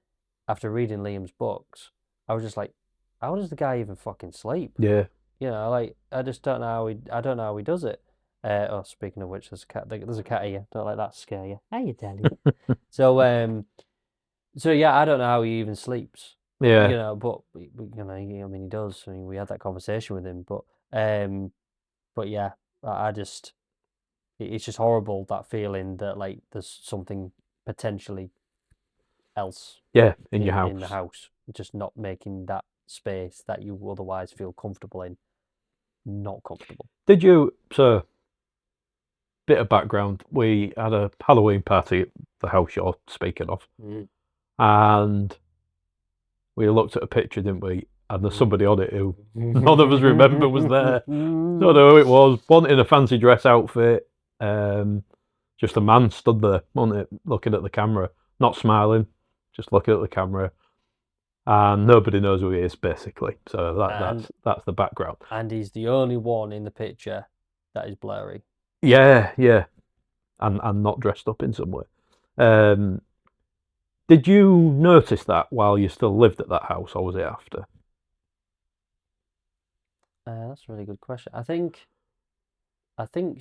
[SPEAKER 2] after reading Liam's books, I was just like, how does the guy even fucking sleep?
[SPEAKER 3] Yeah.
[SPEAKER 2] You know, like, I just don't know how he does it. Speaking of which, there's a cat here. Don't let that scare you. How you telling? So yeah, I don't know how he even sleeps.
[SPEAKER 3] Yeah.
[SPEAKER 2] You know, but you know, I mean, he does. I mean, we had that conversation with him, but yeah, it's just horrible, that feeling that like there's something potentially else
[SPEAKER 3] Yeah, in your house.
[SPEAKER 2] in the house, just not making that space that you otherwise feel comfortable in not comfortable.
[SPEAKER 3] Did you, so, bit of background, we had a Halloween party at the house you're speaking of, and we looked at a picture, didn't we? And there's somebody on it who none of us remember was there. Don't know who it was. One in a fancy dress outfit. Just a man stood there, wasn't it, looking at the camera, not smiling, just looking at the camera. And nobody knows who he is, basically. So that's the background.
[SPEAKER 2] And he's the only one in the picture that is blurry.
[SPEAKER 3] Yeah, yeah. And not dressed up in some way. Did you notice that while you still lived at that house, or was it after?
[SPEAKER 2] That's a really good question. I think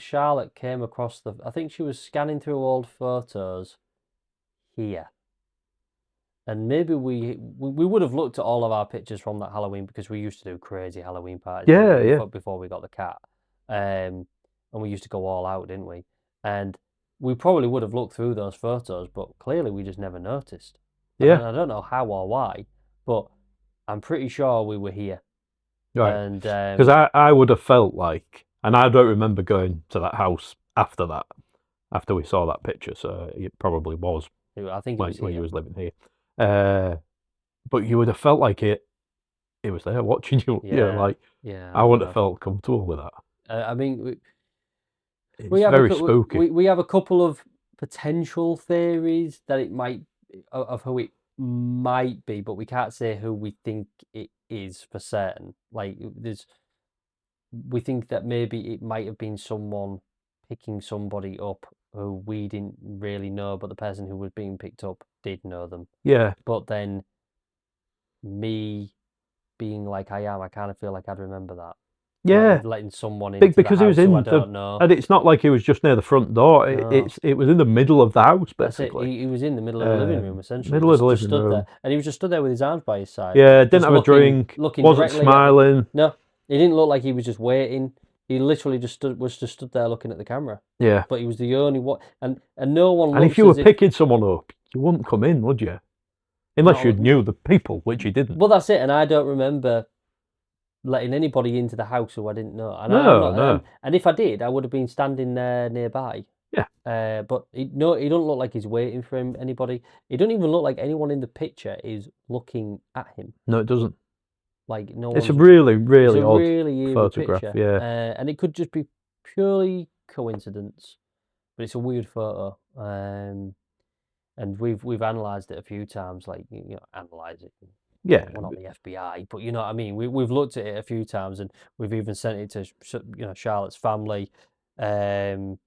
[SPEAKER 2] Charlotte came across I think she was scanning through old photos here. And maybe we would have looked at all of our pictures from that Halloween, because we used to do crazy Halloween parties.
[SPEAKER 3] Yeah.
[SPEAKER 2] Before we got the cat. And we used to go all out, didn't we? And we probably would have looked through those photos, but clearly we just never noticed.
[SPEAKER 3] Yeah.
[SPEAKER 2] And I don't know how or why, but I'm pretty sure we were here.
[SPEAKER 3] Right.
[SPEAKER 2] And
[SPEAKER 3] because I would have felt like, and I don't remember going to that house after that, after we saw that picture, so it probably was.
[SPEAKER 2] I think
[SPEAKER 3] when you was living here. But you would have felt like it was there watching you.
[SPEAKER 2] Yeah,
[SPEAKER 3] I wouldn't have felt comfortable with that.
[SPEAKER 2] I mean,
[SPEAKER 3] it's very spooky.
[SPEAKER 2] We have a couple of potential theories that it might, of who it might be, but we can't say who we think it is for certain. Like, we think that maybe it might have been someone picking somebody up who we didn't really know, but the person who was being picked up did know them.
[SPEAKER 3] Yeah.
[SPEAKER 2] But then me being like I am, I kind of feel like I'd remember that.
[SPEAKER 3] Yeah.
[SPEAKER 2] Letting someone into
[SPEAKER 3] because
[SPEAKER 2] the house
[SPEAKER 3] he was in
[SPEAKER 2] who I don't know.
[SPEAKER 3] And it's not like he was just near the front door.
[SPEAKER 2] No.
[SPEAKER 3] It was in the middle of the house, basically.
[SPEAKER 2] That's it. He was in the middle of the living room, essentially.
[SPEAKER 3] Middle of the living
[SPEAKER 2] room.
[SPEAKER 3] There.
[SPEAKER 2] And he was just stood there with his arms by his side.
[SPEAKER 3] Yeah, didn't have a drink, wasn't smiling.
[SPEAKER 2] No, he didn't look like he was just waiting. He literally was just stood there looking at the camera.
[SPEAKER 3] Yeah.
[SPEAKER 2] But he was the only one, and no one.
[SPEAKER 3] And if you were picking someone up, you wouldn't come in, would you? Unless you knew the people, which you didn't.
[SPEAKER 2] Well, that's it. And I don't remember letting anybody into the house who I didn't know. And
[SPEAKER 3] No.
[SPEAKER 2] And if I did, I would have been standing there nearby.
[SPEAKER 3] Yeah.
[SPEAKER 2] But he don't look like he's waiting for anybody. He don't even look like anyone in the picture is looking at him.
[SPEAKER 3] No, it doesn't.
[SPEAKER 2] Like, no.
[SPEAKER 3] It's a really, really odd
[SPEAKER 2] really
[SPEAKER 3] photograph.
[SPEAKER 2] picture.
[SPEAKER 3] Yeah.
[SPEAKER 2] And it could just be purely coincidence, but it's a weird photo. And we've analysed it a few times, like, analyse it.
[SPEAKER 3] Yeah.
[SPEAKER 2] We're not the FBI, but you know what I mean. We've looked at it a few times, and we've even sent it to Charlotte's family, because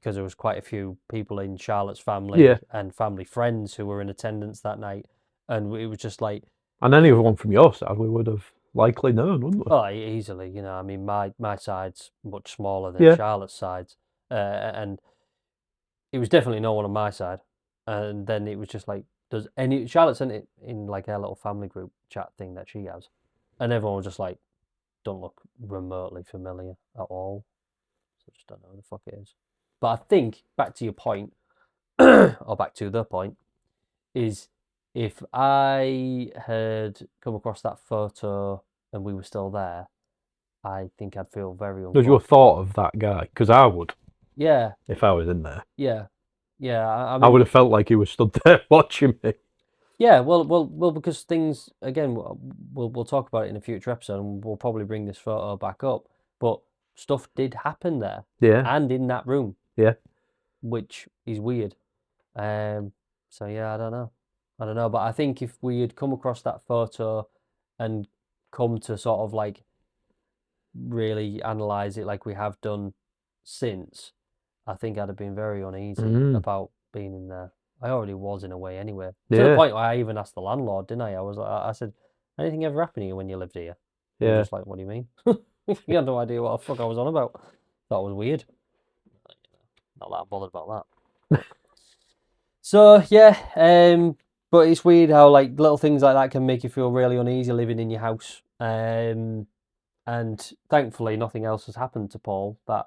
[SPEAKER 2] there was quite a few people in Charlotte's family and family friends who were in attendance that night, and it was just like.
[SPEAKER 3] And anyone from your side, we would have likely known, wouldn't we?
[SPEAKER 2] Oh, easily. I mean, my side's much smaller than Charlotte's side's, and it was definitely no one on my side. And then it was just like, Charlotte sent it in like her little family group chat thing that she has, and everyone was just like, don't look remotely familiar at all. So I just don't know who the fuck it is. But I think, back to your point, or back to the point, is if I had come across that photo and we were still there, I think I'd feel very
[SPEAKER 3] Does your
[SPEAKER 2] uncomfortable.
[SPEAKER 3] thought of that guy? Because I would,
[SPEAKER 2] Yeah,
[SPEAKER 3] if I was in there.
[SPEAKER 2] yeah, yeah. I
[SPEAKER 3] I
[SPEAKER 2] mean,
[SPEAKER 3] would have felt like he was stood there watching me.
[SPEAKER 2] yeah. Well, because things again. We'll talk about it in a future episode, and we'll probably bring this photo back up. But stuff did happen there
[SPEAKER 3] Yeah,
[SPEAKER 2] and in that room,
[SPEAKER 3] yeah.
[SPEAKER 2] which is weird. So yeah, I don't know, but I think if we had come across that photo and come to sort of like really analyze it like we have done since, I think I'd have been very uneasy about being in there. I already was in a way anyway. To the
[SPEAKER 3] Yeah,
[SPEAKER 2] point where I even asked the landlord, didn't I? I said, anything ever happened to you when you lived here? He was
[SPEAKER 3] yeah.
[SPEAKER 2] just like, what do you mean? He had no idea what the fuck I was on about. Thought it was weird. Not that I'm bothered about that. So yeah, but it's weird how like little things like that can make you feel really uneasy living in your house. And thankfully nothing else has happened to Paul. That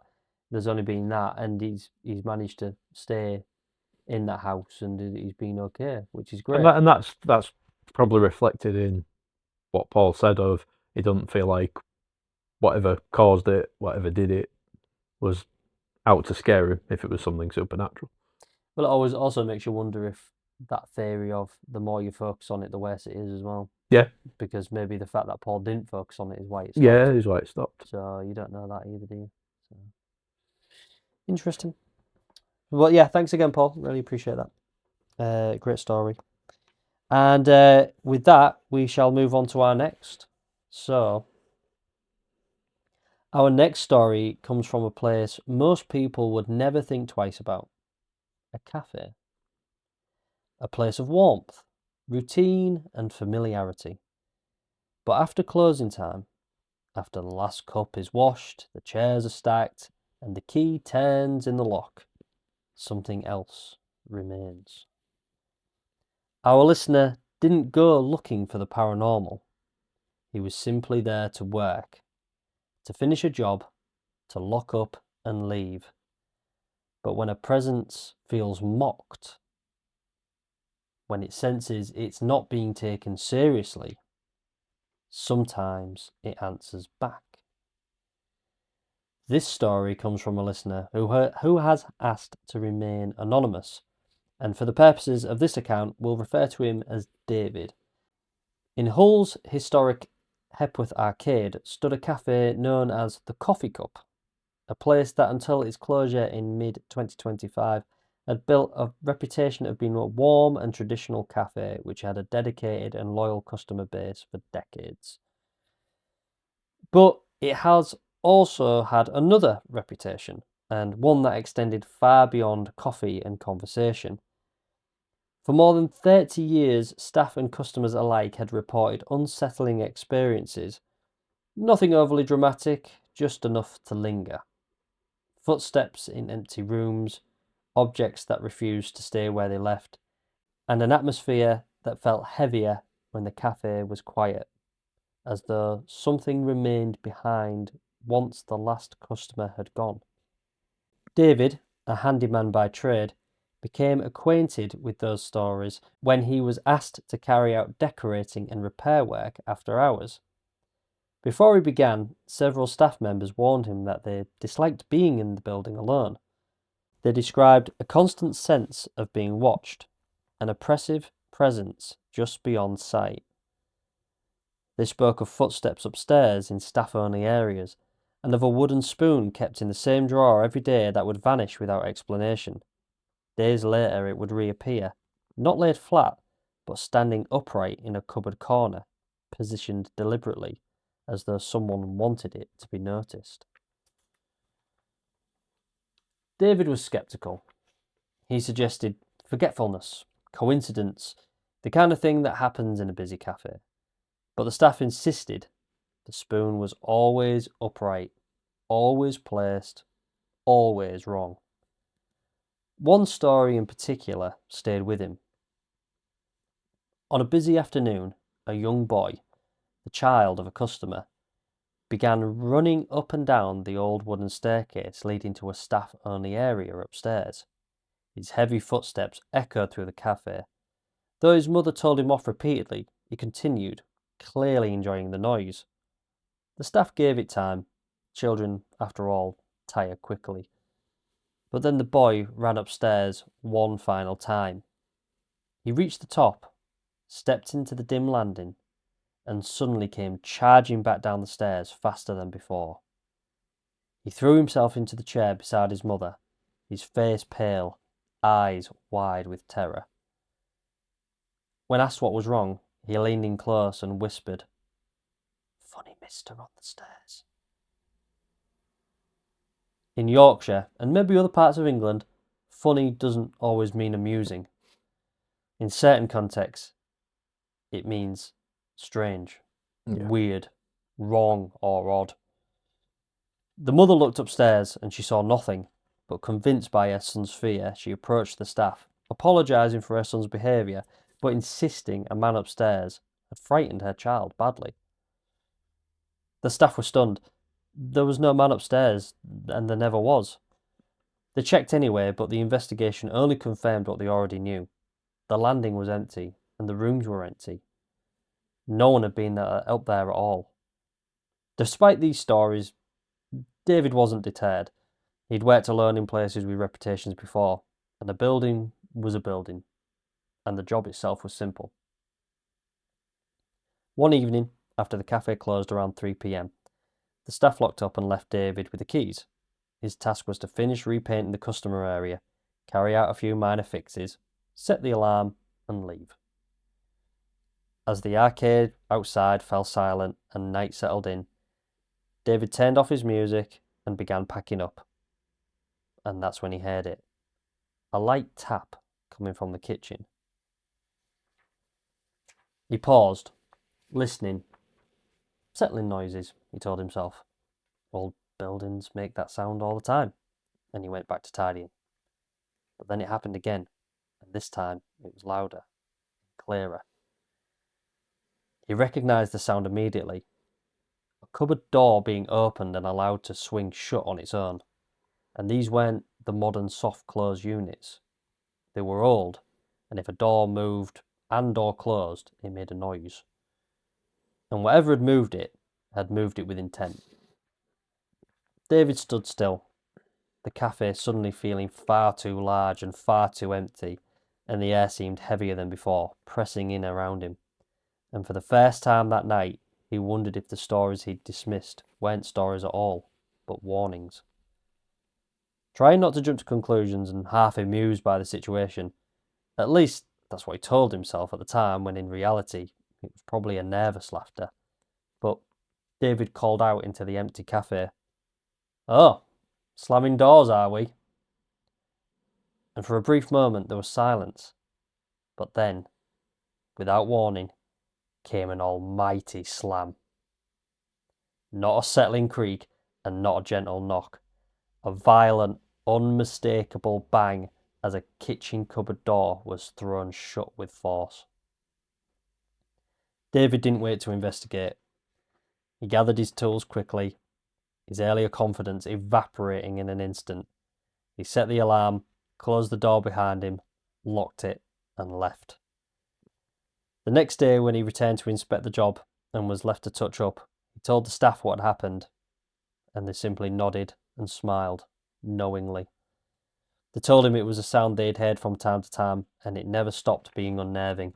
[SPEAKER 2] there's only been that, and he's managed to stay in that house, and he's been okay, which is great.
[SPEAKER 3] And that's probably reflected in what Paul said of he doesn't feel like whatever caused it, whatever did it, was out to scare him if it was something supernatural.
[SPEAKER 2] Well, it always also makes you wonder if that theory of the more you focus on it, the worse it is as well.
[SPEAKER 3] Yeah.
[SPEAKER 2] Because maybe the fact that Paul didn't focus on it is why it stopped.
[SPEAKER 3] Yeah, is why it stopped.
[SPEAKER 2] So you don't know that either, do you? So. Interesting. Well, yeah, thanks again, Paul. Really appreciate that. Great story. And with that, we shall move on to our next. So, our next story comes from a place most people would never think twice about. A cafe. A place of warmth, routine and familiarity. But after closing time, after the last cup is washed, the chairs are stacked, and the key turns in the lock, something else remains. Our listener didn't go looking for the paranormal. He was simply there to work, to finish a job, to lock up and leave. But when a presence feels mocked, when it senses it's not being taken seriously, sometimes it answers back. This story comes from a listener who has asked to remain anonymous, and for the purposes of this account, we'll refer to him as David. In Hull's historic Hepworth Arcade stood a cafe known as the Coffee Cup, a place that until its closure in mid-2025 had built a reputation of being a warm and traditional cafe which had a dedicated and loyal customer base for decades. But it has also had another reputation, and one that extended far beyond coffee and conversation. For more than 30 years, staff and customers alike had reported unsettling experiences. Nothing overly dramatic, just enough to linger. Footsteps in empty rooms, objects that refused to stay where they left, and an atmosphere that felt heavier when the cafe was quiet, as though something remained behind once the last customer had gone. David, a handyman by trade, became acquainted with those stories when he was asked to carry out decorating and repair work after hours. Before he began, several staff members warned him that they disliked being in the building alone. They described a constant sense of being watched, an oppressive presence just beyond sight. They spoke of footsteps upstairs in staff-only areas, and of a wooden spoon kept in the same drawer every day that would vanish without explanation. Days later it would reappear, not laid flat, but standing upright in a cupboard corner, positioned deliberately, as though someone wanted it to be noticed. David was sceptical. He suggested forgetfulness, coincidence, the kind of thing that happens in a busy cafe. But the staff insisted the spoon was always upright, always placed, always wrong. One story in particular stayed with him. On a busy afternoon, a young boy, the child of a customer, began running up and down the old wooden staircase leading to a staff-only area upstairs. His heavy footsteps echoed through the cafe. Though his mother told him off repeatedly, he continued, clearly enjoying the noise. The staff gave it time. Children, after all, tire quickly. But then the boy ran upstairs one final time. He reached the top, stepped into the dim landing, and suddenly came charging back down the stairs faster than before. He threw himself into the chair beside his mother, his face pale, eyes wide with terror. When asked what was wrong, he leaned in close and whispered, "Funny mister on the stairs." In Yorkshire, and maybe other parts of England, funny doesn't always mean amusing. In certain contexts, it means strange, weird, wrong, or odd. The mother looked upstairs and she saw nothing, but convinced by her son's fear, she approached the staff, apologising for her son's behaviour, but insisting a man upstairs had frightened her child badly. The staff were stunned. There was no man upstairs, and there never was. They checked anyway, but the investigation only confirmed what they already knew. The landing was empty, and the rooms were empty. No one had been up there at all. Despite these stories, David wasn't deterred. He'd worked alone in places with reputations before, and a building was a building, and the job itself was simple. One evening, after the cafe closed around 3 p.m, the staff locked up and left David with the keys. His task was to finish repainting the customer area, carry out a few minor fixes, set the alarm, and leave. As the arcade outside fell silent and night settled in, David turned off his music and began packing up. And that's when he heard it. A light tap coming from the kitchen. He paused, listening. Settling noises, he told himself. Old buildings make that sound all the time. And he went back to tidying. But then it happened again, and this time it was louder, clearer. He recognised the sound immediately. A cupboard door being opened and allowed to swing shut on its own. And these weren't the modern soft close units. They were old, and if a door moved and or closed, it made a noise. And whatever had moved it with intent. David stood still, the cafe suddenly feeling far too large and far too empty, and the air seemed heavier than before, pressing in around him. And for the first time that night, he wondered if the stories he'd dismissed weren't stories at all, but warnings. Trying not to jump to conclusions and half amused by the situation, at least that's what he told himself at the time, when in reality it was probably a nervous laughter. But David called out into the empty cafe, "Oh, slamming doors, are we?" And for a brief moment there was silence. But then, without warning, came an almighty slam. Not a settling creak and not a gentle knock. A violent, unmistakable bang as a kitchen cupboard door was thrown shut with force. David didn't wait to investigate. He gathered his tools quickly, his earlier confidence evaporating in an instant. He set the alarm, closed the door behind him, locked it, and left. The next day, when he returned to inspect the job and was left to touch up, he told the staff what had happened, and they simply nodded and smiled, knowingly. They told him it was a sound they'd heard from time to time, and it never stopped being unnerving.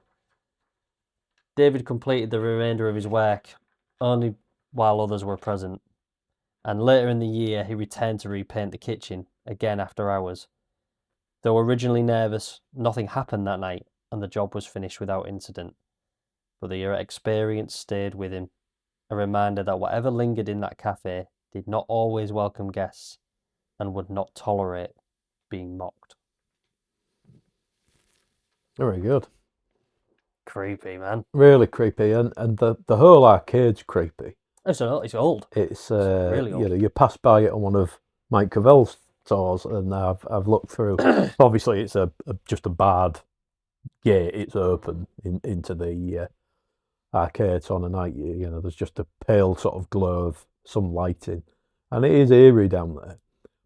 [SPEAKER 2] David completed the remainder of his work, only while others were present, and later in the year he returned to repaint the kitchen, again after hours. Though originally nervous, nothing happened that night, and the job was finished without incident. But the experience stayed with him, a reminder that whatever lingered in that cafe did not always welcome guests, and would not tolerate being mocked.
[SPEAKER 3] Very good.
[SPEAKER 2] Creepy, man.
[SPEAKER 3] Really creepy, and the whole arcade's creepy.
[SPEAKER 2] It's old.
[SPEAKER 3] It's
[SPEAKER 2] really old.
[SPEAKER 3] You know, you pass by it on one of Mike Cavell's tours, and I've looked through. Obviously, it's just a barred gate. It's open into the arcade. So on a night, you know, there's just a pale sort of glow of some lighting, and it is eerie down there.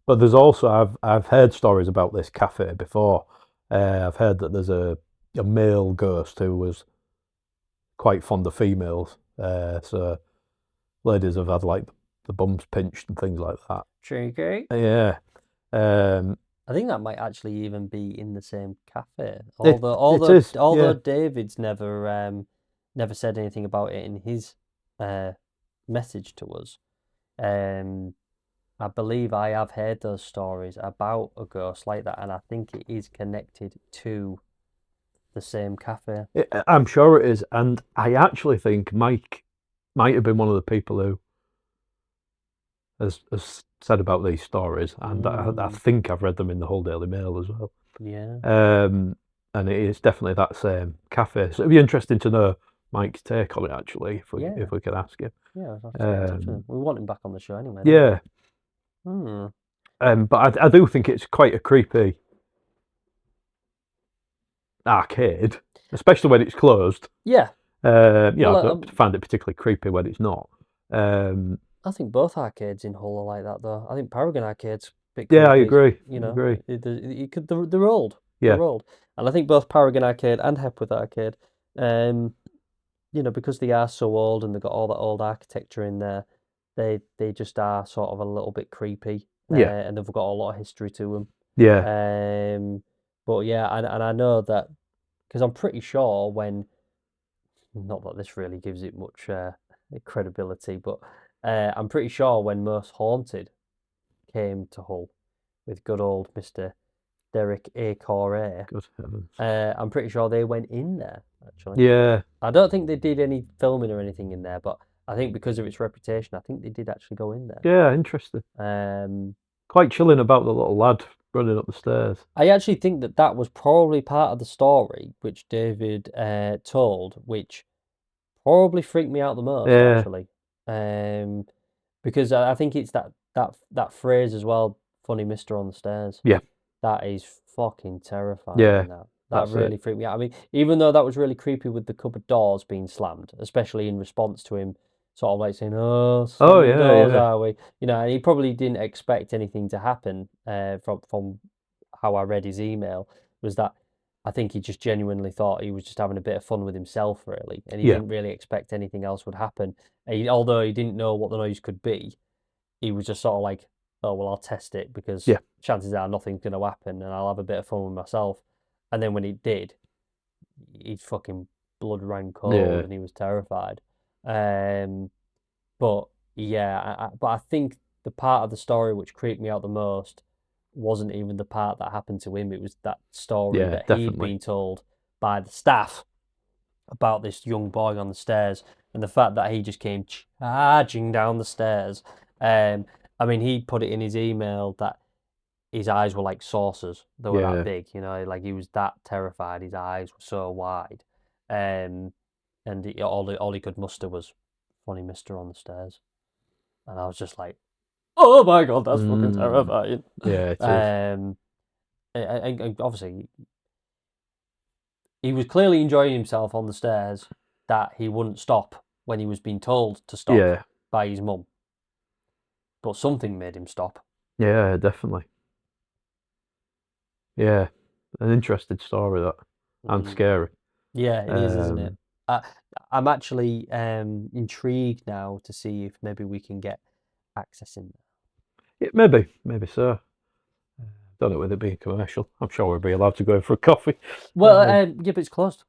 [SPEAKER 3] But there's also I've heard stories about this cafe before. I've heard that there's a male ghost who was quite fond of females. So ladies have had like the bums pinched and things like that.
[SPEAKER 2] Cheeky.
[SPEAKER 3] Yeah.
[SPEAKER 2] I think that might actually even be in the same cafe.
[SPEAKER 3] It is,
[SPEAKER 2] Although
[SPEAKER 3] yeah.
[SPEAKER 2] David's never said anything about it in his message to us. I believe I have heard those stories about a ghost like that, and I think it is connected to the same cafe.
[SPEAKER 3] I'm sure it is, and I actually think Mike might have been one of the people who has said about these stories, and I think I've read them in the Hull Daily Mail as well.
[SPEAKER 2] Yeah.
[SPEAKER 3] And it is definitely that same cafe. So it'd be interesting to know Mike's take on it, actually, if we could ask him.
[SPEAKER 2] Yeah, we'll have to get in touch with him. We want him back on the show anyway.
[SPEAKER 3] Yeah.
[SPEAKER 2] Hmm.
[SPEAKER 3] But I do think it's quite a creepy arcade, especially when it's closed.
[SPEAKER 2] Yeah.
[SPEAKER 3] I don't find it particularly creepy when it's not.
[SPEAKER 2] I think both arcades in Hull are like that, though. I think Paragon Arcade's a bit
[SPEAKER 3] Yeah, I
[SPEAKER 2] creepy,
[SPEAKER 3] agree.
[SPEAKER 2] You know,
[SPEAKER 3] I agree.
[SPEAKER 2] They're old.
[SPEAKER 3] Yeah.
[SPEAKER 2] They're old. And I think both Paragon Arcade and Hepworth Arcade, because they are so old and they've got all that old architecture in there, they just are sort of a little bit creepy.
[SPEAKER 3] Yeah.
[SPEAKER 2] And they've got a lot of history to them.
[SPEAKER 3] Yeah.
[SPEAKER 2] But yeah, and I know that because I'm pretty sure not that this really gives it much credibility, but I'm pretty sure when Most Haunted came to Hull with good old Mr. Derek A. Correa,
[SPEAKER 3] Good heavens.
[SPEAKER 2] I'm pretty sure they went in there, actually.
[SPEAKER 3] Yeah.
[SPEAKER 2] I don't think they did any filming or anything in there, but I think because of its reputation, I think they did actually go in there.
[SPEAKER 3] Yeah, interesting. Quite chilling about the little lad running up the stairs.
[SPEAKER 2] I actually think that was probably part of the story which David told, which probably freaked me out the most, actually. Because I think it's that phrase as well, funny mister on the stairs.
[SPEAKER 3] Yeah.
[SPEAKER 2] That is fucking terrifying.
[SPEAKER 3] Yeah,
[SPEAKER 2] That really freaked me out. I mean, even though that was really creepy with the cupboard doors being slammed, especially in response to him sort of like saying, doors are we? And he probably didn't expect anything to happen from how I read his email, was that I think he just genuinely thought he was just having a bit of fun with himself, really, and he didn't really expect anything else would happen. Although he didn't know what the noise could be, he was just sort of like, oh, well, I'll test it because chances are nothing's going to happen and I'll have a bit of fun with myself. And then when it did, his fucking blood ran cold and he was terrified. But yeah, but I think the part of the story which creeped me out the most wasn't even the part that happened to him. It was that story that he'd been told by the staff about this young boy on the stairs, and the fact that he just came charging down the stairs. I mean, he put it in his email that his eyes were like saucers. They were that big, like he was that terrified. His eyes were so wide. And all he could muster was funny mister on the stairs. And I was just like, oh my God, that's fucking terrifying.
[SPEAKER 3] Yeah, it is.
[SPEAKER 2] And obviously, he was clearly enjoying himself on the stairs, that he wouldn't stop when he was being told to stop by his mum. But something made him stop.
[SPEAKER 3] Yeah, definitely. Yeah, an interesting story, that, and scary.
[SPEAKER 2] Yeah, it is, isn't it? I'm actually intrigued now to see if maybe we can get access in there.
[SPEAKER 3] Yeah, maybe so. Don't know whether it being commercial. I'm sure we'll be allowed to go in for a coffee.
[SPEAKER 2] Well, yeah, but it's closed.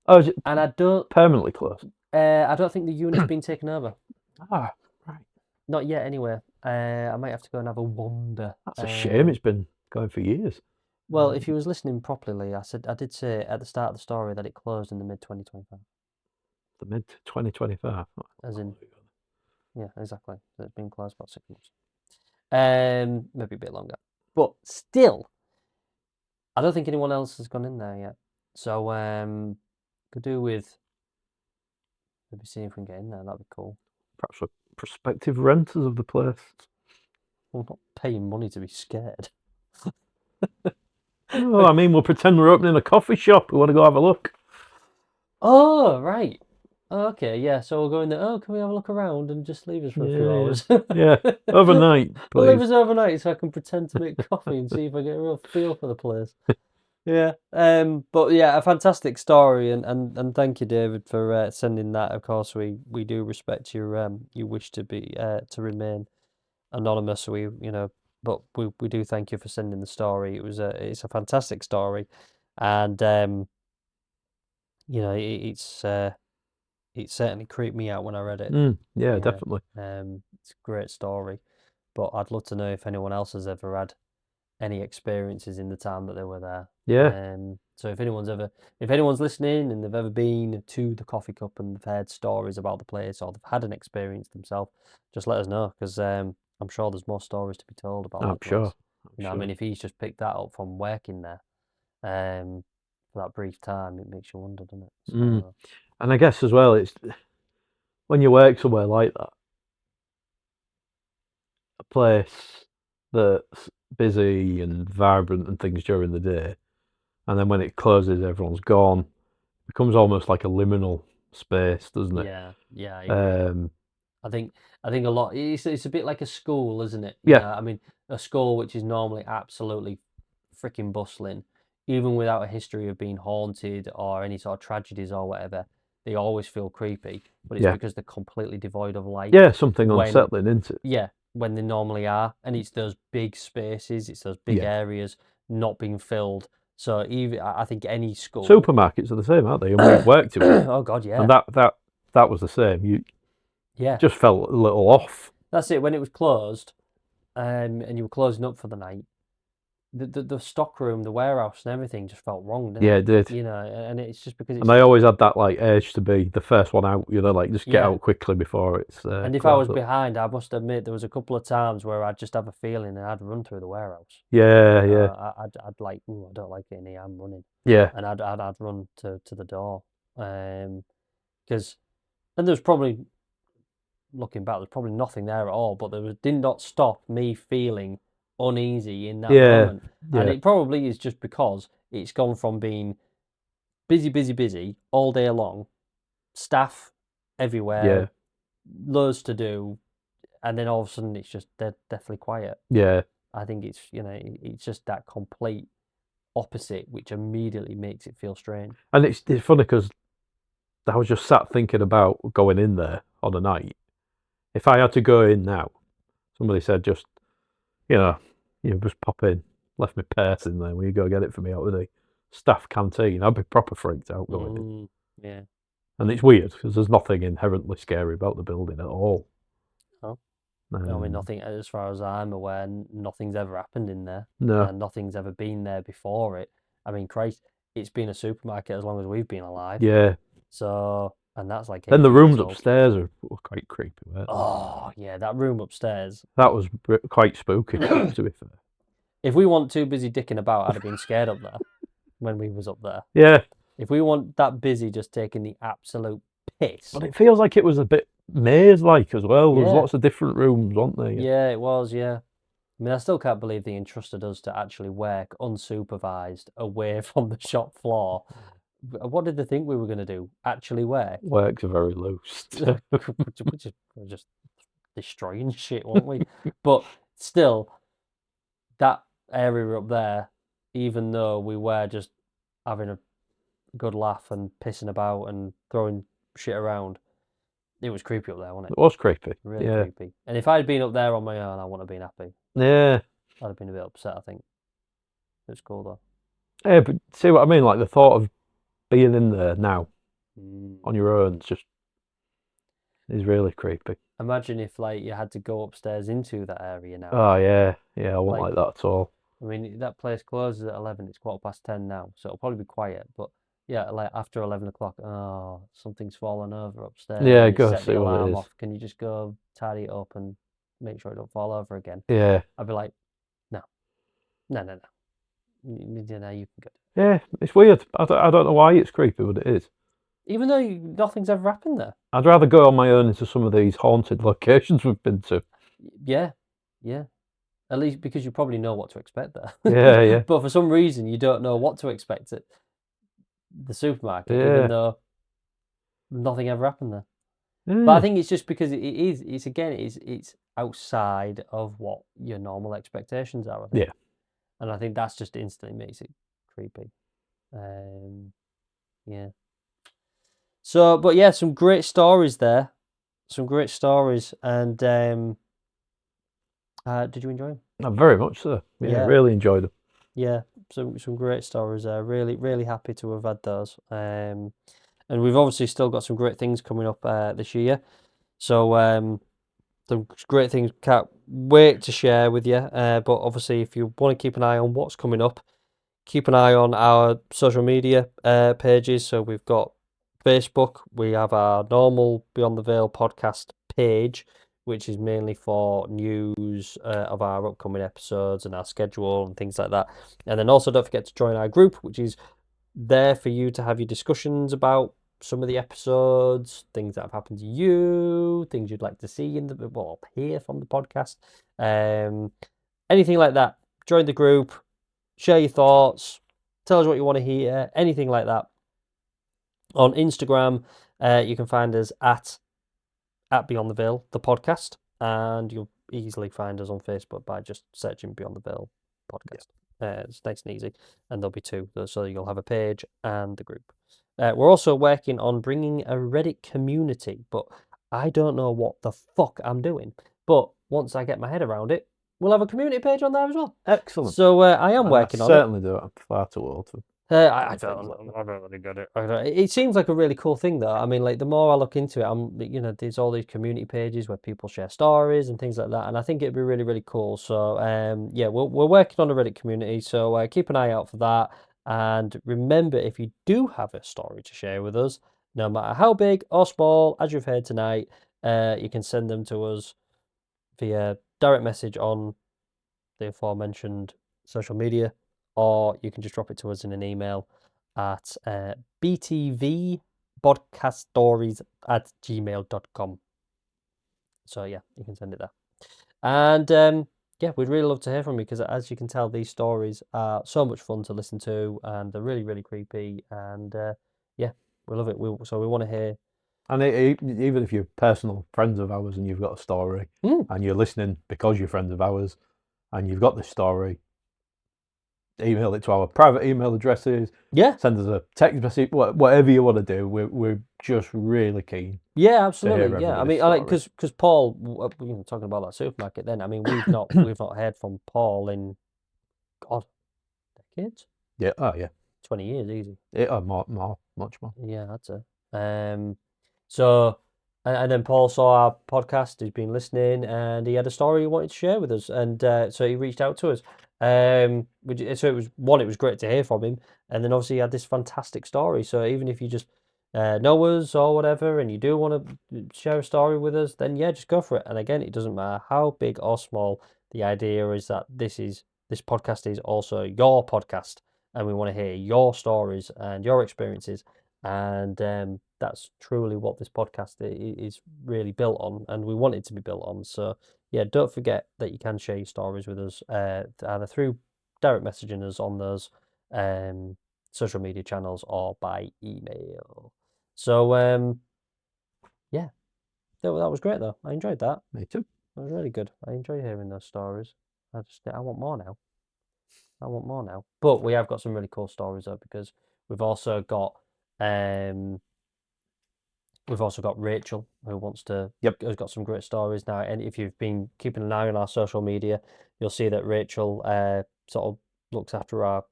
[SPEAKER 3] Oh, is it?
[SPEAKER 2] And I don't
[SPEAKER 3] permanently closed.
[SPEAKER 2] I don't think the unit's been taken over.
[SPEAKER 3] Ah, right.
[SPEAKER 2] Not yet, anyway. I might have to go and have a wander.
[SPEAKER 3] That's a shame. It's been going for years.
[SPEAKER 2] Well, if you was listening properly, I did say at the start of the story that it closed in the mid-2025.
[SPEAKER 3] The mid-2025?
[SPEAKER 2] As in, yeah, exactly. It's been closed about 6 months. Maybe a bit longer. But still, I don't think anyone else has gone in there yet. So, could do with maybe seeing if we can get in there. That'd be cool.
[SPEAKER 3] Perhaps we're prospective renters of the place.
[SPEAKER 2] We're not paying money to be scared.
[SPEAKER 3] Oh, I mean, we'll pretend we're opening a coffee shop. We want to go have a look.
[SPEAKER 2] Oh, right. Okay, yeah. So we'll go in there. Oh, can we have a look around and just leave us for a few hours?
[SPEAKER 3] Yeah, overnight.
[SPEAKER 2] We'll leave us overnight so I can pretend to make coffee and see if I get a real feel for the place. Yeah. But yeah, a fantastic story, and thank you, David, for sending that. Of course, we do respect your wish to be to remain anonymous. But we do thank you for sending the story. It's a fantastic story, and it certainly creeped me out when I read it.
[SPEAKER 3] Yeah, definitely.
[SPEAKER 2] It's a great story, but I'd love to know if anyone else has ever had any experiences in the time that they were there.
[SPEAKER 3] Yeah.
[SPEAKER 2] So if anyone's listening and they've ever been to the Coffee Cup and they've heard stories about the place or they've had an experience themselves, just let us know, because I'm sure there's more stories to be told about
[SPEAKER 3] I'm
[SPEAKER 2] that place.
[SPEAKER 3] sure.
[SPEAKER 2] I mean, if he's just picked that up from working there, for that brief time, it makes you wonder, doesn't it? So,
[SPEAKER 3] And I guess as well, it's when you work somewhere like that, a place that's busy and vibrant and things during the day, and then when it closes, everyone's gone. It becomes almost like a liminal space, doesn't it?
[SPEAKER 2] yeah, I agree. I think a lot. It's a bit like a school, isn't it? You
[SPEAKER 3] Yeah.
[SPEAKER 2] know, I mean, a school which is normally absolutely freaking bustling, even without a history of being haunted or any sort of tragedies or whatever, they always feel creepy. But it's
[SPEAKER 3] Yeah.
[SPEAKER 2] because they're completely devoid of life.
[SPEAKER 3] Yeah, something
[SPEAKER 2] when
[SPEAKER 3] unsettling, isn't it?
[SPEAKER 2] Yeah, when they normally are, and it's those big spaces, it's those big
[SPEAKER 3] Yeah.
[SPEAKER 2] areas not being filled. So even I think any school.
[SPEAKER 3] Supermarkets are the same, aren't they? And we've worked in one.
[SPEAKER 2] Oh God, yeah.
[SPEAKER 3] And that was the same. You
[SPEAKER 2] Yeah.
[SPEAKER 3] just felt a little off.
[SPEAKER 2] That's it. When it was closed, and you were closing up for the night, the stock room, the warehouse, and everything just felt wrong, didn't
[SPEAKER 3] Yeah,
[SPEAKER 2] it?
[SPEAKER 3] it did.
[SPEAKER 2] You know, and it's just because it's.
[SPEAKER 3] And they always had that like urge to be the first one out, like just get
[SPEAKER 2] Yeah.
[SPEAKER 3] out quickly before it's.
[SPEAKER 2] And if I was
[SPEAKER 3] closed up.
[SPEAKER 2] behind, I must admit there was a couple of times where I'd just have a feeling and I'd run through the warehouse.
[SPEAKER 3] Yeah,
[SPEAKER 2] You know,
[SPEAKER 3] yeah,
[SPEAKER 2] I'd like, ooh, I don't like it in here. I'm running,
[SPEAKER 3] yeah,
[SPEAKER 2] and I'd run to the door, because, and there's probably, looking back, there's probably nothing there at all, but did not stop me feeling uneasy in that
[SPEAKER 3] yeah,
[SPEAKER 2] moment. And
[SPEAKER 3] yeah,
[SPEAKER 2] it probably is just because it's gone from being busy all day long, staff everywhere,
[SPEAKER 3] yeah,
[SPEAKER 2] loads to do, and then all of a sudden it's just deathly quiet.
[SPEAKER 3] yeah.
[SPEAKER 2] I think it's just that complete opposite, which immediately makes it feel strange.
[SPEAKER 3] And it's funny because I was just sat thinking about going in there on a night. If I had to go in now, somebody said just, just pop in, left my purse in there. Will you go get it for me out of the staff canteen? I'd be proper freaked out going in.
[SPEAKER 2] Yeah.
[SPEAKER 3] And it's weird because there's nothing inherently scary about the building at all.
[SPEAKER 2] Oh. I mean, nothing, as far as I'm aware, nothing's ever happened in there.
[SPEAKER 3] No.
[SPEAKER 2] And nothing's ever been there before it. I mean, Christ, it's been a supermarket as long as we've been alive.
[SPEAKER 3] Yeah.
[SPEAKER 2] So, and that's like.
[SPEAKER 3] Then the rooms upstairs were quite creepy, weren't they?
[SPEAKER 2] Oh, yeah, that room upstairs.
[SPEAKER 3] That was quite spooky, to be fair.
[SPEAKER 2] If we weren't too busy dicking about, I'd have been scared up there when we was up there.
[SPEAKER 3] Yeah.
[SPEAKER 2] If we weren't that busy just taking the absolute piss.
[SPEAKER 3] But it feels like it was a bit maze-like as well.
[SPEAKER 2] Yeah.
[SPEAKER 3] There's lots of different rooms, weren't there?
[SPEAKER 2] Yeah, it was, yeah. I mean, I still can't believe they entrusted us to actually work unsupervised away from the shop floor. What did they think we were going to do? Actually work?
[SPEAKER 3] Works are very loose.
[SPEAKER 2] We're just destroying shit, weren't we? But still, that area up there, even though we were just having a good laugh and pissing about and throwing shit around, it was creepy up there, wasn't it?
[SPEAKER 3] It was creepy.
[SPEAKER 2] Really
[SPEAKER 3] yeah.
[SPEAKER 2] creepy. And if I'd been up there on my own, I wouldn't have been happy.
[SPEAKER 3] Yeah.
[SPEAKER 2] I'd have been a bit upset, I think. It was cool though.
[SPEAKER 3] Yeah, but see what I mean? Like the thought of being in there now on your own is really creepy.
[SPEAKER 2] Imagine if like you had to go upstairs into that area now.
[SPEAKER 3] Oh yeah, I wouldn't like that at all.
[SPEAKER 2] I mean, that place closes at 11. It's 10:15 now, so it'll probably be quiet. But yeah, like after 11 o'clock, oh, something's fallen over upstairs.
[SPEAKER 3] Yeah,
[SPEAKER 2] and
[SPEAKER 3] go
[SPEAKER 2] set
[SPEAKER 3] see
[SPEAKER 2] the
[SPEAKER 3] what it
[SPEAKER 2] alarm
[SPEAKER 3] is.
[SPEAKER 2] off. Can you just go tidy it up and make sure it don't fall over again?
[SPEAKER 3] Yeah.
[SPEAKER 2] I'd be like, no. You can go.
[SPEAKER 3] Yeah, it's weird. I don't know why it's creepy, but it is.
[SPEAKER 2] Even though nothing's ever happened there.
[SPEAKER 3] I'd rather go on my own into some of these haunted locations we've been to.
[SPEAKER 2] Yeah. At least because you probably know what to expect there.
[SPEAKER 3] Yeah.
[SPEAKER 2] But for some reason, you don't know what to expect at the supermarket, even though nothing ever happened there.
[SPEAKER 3] Yeah.
[SPEAKER 2] But I think it's just because it's outside of what your normal expectations are, I think.
[SPEAKER 3] Yeah.
[SPEAKER 2] And I think that's just instantly makes it creepy. Yeah. So, but yeah, some great stories there. Some great stories. And did you enjoy them?
[SPEAKER 3] Very much so. Yeah, really enjoyed them.
[SPEAKER 2] Yeah, some great stories there. Really, really happy to have had those. And we've obviously still got some great things coming up this year. So some great things. Can't wait to share with you. But obviously, if you want to keep an eye on what's coming up, keep an eye on our social media pages. So we've got Facebook. We have our normal Beyond the Veil podcast page, which is mainly for news of our upcoming episodes and our schedule and things like that. And then also don't forget to join our group, which is there for you to have your discussions about some of the episodes, things that have happened to you, things you'd like to see in the hear from the podcast, anything like that. Join the group, share your thoughts, tell us what you want to hear, anything like that. On Instagram, you can find us at Beyond the Veil, the podcast, and you'll easily find us on Facebook by just searching Beyond the Veil podcast. It's nice and easy, and there'll be two, so you'll have a page and the group. We're also working on bringing a Reddit community, but I don't know what the fuck I'm doing. But once I get my head around it, we'll have a community page on there as well.
[SPEAKER 3] Excellent.
[SPEAKER 2] So I am working on it.
[SPEAKER 3] Certainly do it. I'm far too old to.
[SPEAKER 2] I don't really get it. It seems like a really cool thing, though. I mean, like the more I look into it, there's all these community pages where people share stories and things like that, and I think it'd be really, really cool. So, yeah, we're working on a Reddit community, so keep an eye out for that. And remember, if you do have a story to share with us, no matter how big or small, as you've heard tonight, you can send them to us via direct message on the aforementioned social media, or you can just drop it to us in an email at btvpodcaststories@gmail.com. So yeah, you can send it there. And yeah, we'd really love to hear from you, because as you can tell, these stories are so much fun to listen to, and they're really, really creepy. And yeah, we love it. So we want to hear.
[SPEAKER 3] And even if you're personal friends of ours and you've got a story and you're listening because you're friends of ours and you've got this story, email it to our private email addresses.
[SPEAKER 2] Yeah.
[SPEAKER 3] Send us a text message, whatever you want to do. We're just really keen.
[SPEAKER 2] Yeah, absolutely. Yeah, I mean,
[SPEAKER 3] because
[SPEAKER 2] Paul, talking about that supermarket. Then I mean, we've not heard from Paul in decades.
[SPEAKER 3] Yeah. Oh yeah.
[SPEAKER 2] 20 years easy.
[SPEAKER 3] Yeah. Much more.
[SPEAKER 2] Yeah, that's it. So, and then Paul saw our podcast. He's been listening, and he had a story he wanted to share with us, and so he reached out to us. So it was great to hear from him, and then obviously he had this fantastic story. So even if you just know us or whatever, and you do want to share a story with us, then yeah, just go for it. And again, it doesn't matter how big or small. The idea is that this podcast is also your podcast, and we want to hear your stories and your experiences. And that's truly what this podcast is really built on, and we want it to be built on. So yeah, don't forget that you can share your stories with us either through direct messaging us on those social media channels or by email. So yeah, that was great though. I enjoyed that.
[SPEAKER 3] Me too.
[SPEAKER 2] It was really good. I enjoy hearing those stories. I want more now. But we have got some really cool stories though, because we've also got Rachel, who has got some great stories now. And if you've been keeping an eye on our social media, you'll see that Rachel sort of looks after our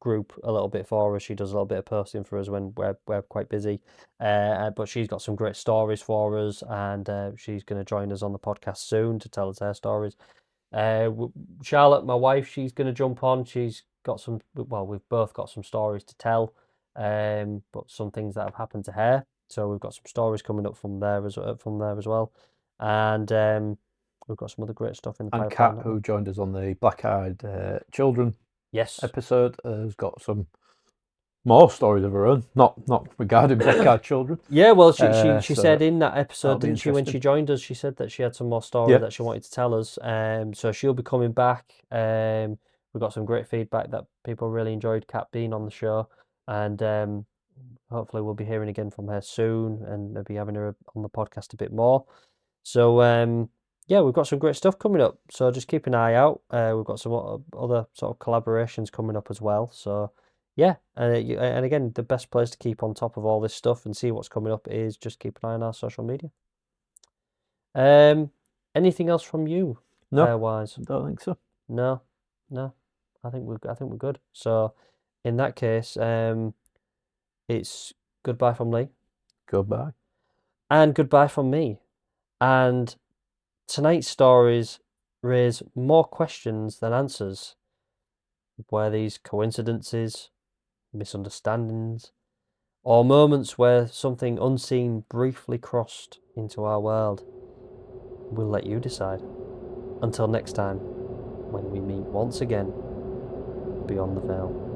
[SPEAKER 2] group a little bit for us. She does a little bit of posting for us when we're quite busy. But she's got some great stories for us, and she's going to join us on the podcast soon to tell us her stories. Charlotte, my wife, she's going to jump on. She's got some. Well, we've both got some stories to tell, but some things that have happened to her. So we've got some stories coming up from there as well, and we've got some other great stuff in the pipeline.
[SPEAKER 3] And Kat, who joined us on the Black-Eyed Children episode, has got some more stories of her own, not regarding Black-Eyed Children.
[SPEAKER 2] Yeah, well, she said in that episode, didn't she, when she joined us, she said that she had some more stories that she wanted to tell us. So she'll be coming back. We've got some great feedback that people really enjoyed Kat being on the show, and hopefully we'll be hearing again from her soon, and maybe having her on the podcast a bit more. So yeah, we've got some great stuff coming up. So just keep an eye out. We've got some other sort of collaborations coming up as well. So yeah, and again, the best place to keep on top of all this stuff and see what's coming up is just keep an eye on our social media. Anything else from you?
[SPEAKER 3] No,
[SPEAKER 2] Wise?
[SPEAKER 3] don't think so.
[SPEAKER 2] No. I think we're good. So in that case, it's goodbye from Lee.
[SPEAKER 3] Goodbye.
[SPEAKER 2] And goodbye from me. And tonight's stories raise more questions than answers. Were these coincidences, misunderstandings, or moments where something unseen briefly crossed into our world? We'll let you decide. Until next time, when we meet once again beyond the veil.